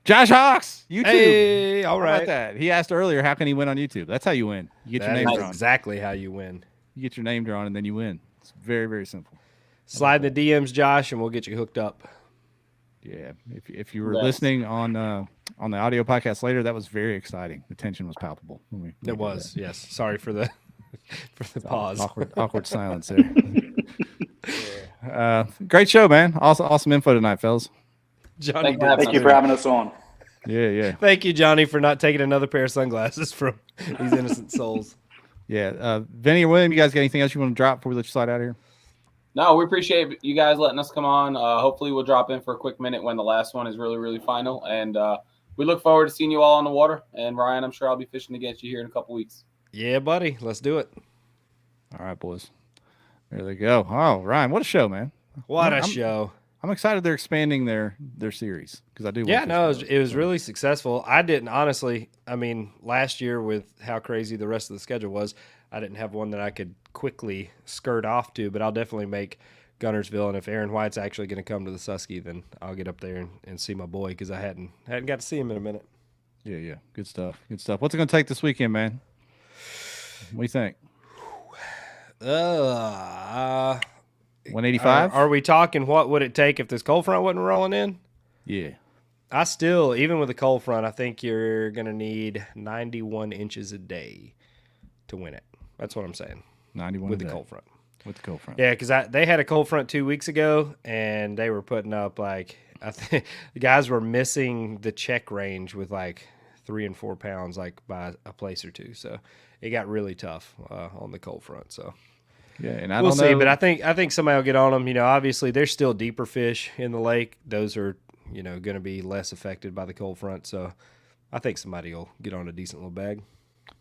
Josh Hawks, YouTube. Hey, all How right. about that? He asked earlier, how can he win on YouTube? That's how you win. You get your name That's drawn. exactly how you win. You get your name drawn, and then you win. It's very, very simple. Slide the DMs, Josh, and we'll get you hooked up. Yeah. If you were listening on the audio podcast later, that was very exciting. The tension was palpable. It was, yes. Sorry for the pause. Awkward silence there. Great show, man. Awesome info tonight, fellas. Johnny, thank you for having us on. Yeah. Thank you, Johnny, for not taking another pair of sunglasses from these innocent souls. Yeah. Vinney or William, you guys got anything else you want to drop before we let you slide out of here? No, we appreciate you guys letting us come on. Hopefully we'll drop in for a quick minute when the last one is really, really final. And we look forward to seeing you all on the water. And Ryan, I'm sure I'll be fishing against you here in a couple weeks. Yeah, buddy. Let's do it. All right, boys. There they go. Oh, Ryan, what a show, man. What a show. I'm excited they're expanding their series because I do. Yeah, no, it was really successful. I didn't, honestly, I mean, last year with how crazy the rest of the schedule was, I didn't have one that I could quickly skirt off to, but I'll definitely make Gunnersville. And if Aaron White's actually going to come to the Susky, then I'll get up there and see my boy because I hadn't got to see him in a minute. Yeah. Good stuff. What's it going to take this weekend, man? What do you think? 185? Are we talking what would it take if this cold front wasn't rolling in? Yeah. I still, even with the cold front, I think you're going to need 91 inches a day to win it. That's what I'm saying. 91 with the cold front. With the cold front. Yeah, because they had a cold front 2 weeks ago, and they were putting up I think the guys were missing the check range with 3 and 4 pounds by a place or two. So it got really tough on the cold front. So yeah, and we'll see. But I think somebody will get on them. Obviously there's still deeper fish in the lake. Those are going to be less affected by the cold front. So I think somebody will get on a decent little bag.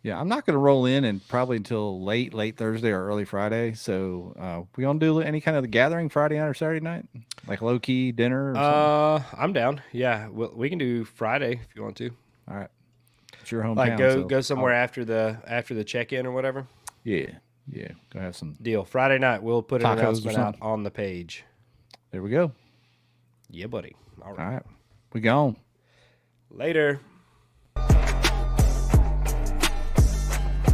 Yeah, I'm not going to roll in and probably until late Thursday or early Friday. So we gonna do any kind of the gathering Friday night or Saturday night, like low key dinner? Or something? I'm down. Yeah, we can do Friday if you want to. All right, it's your hometown. Go somewhere after the check in or whatever. Yeah. Go have some deal. Friday night we'll put an announcement out on the page. There we go. Yeah, buddy. All right. We gone. Later.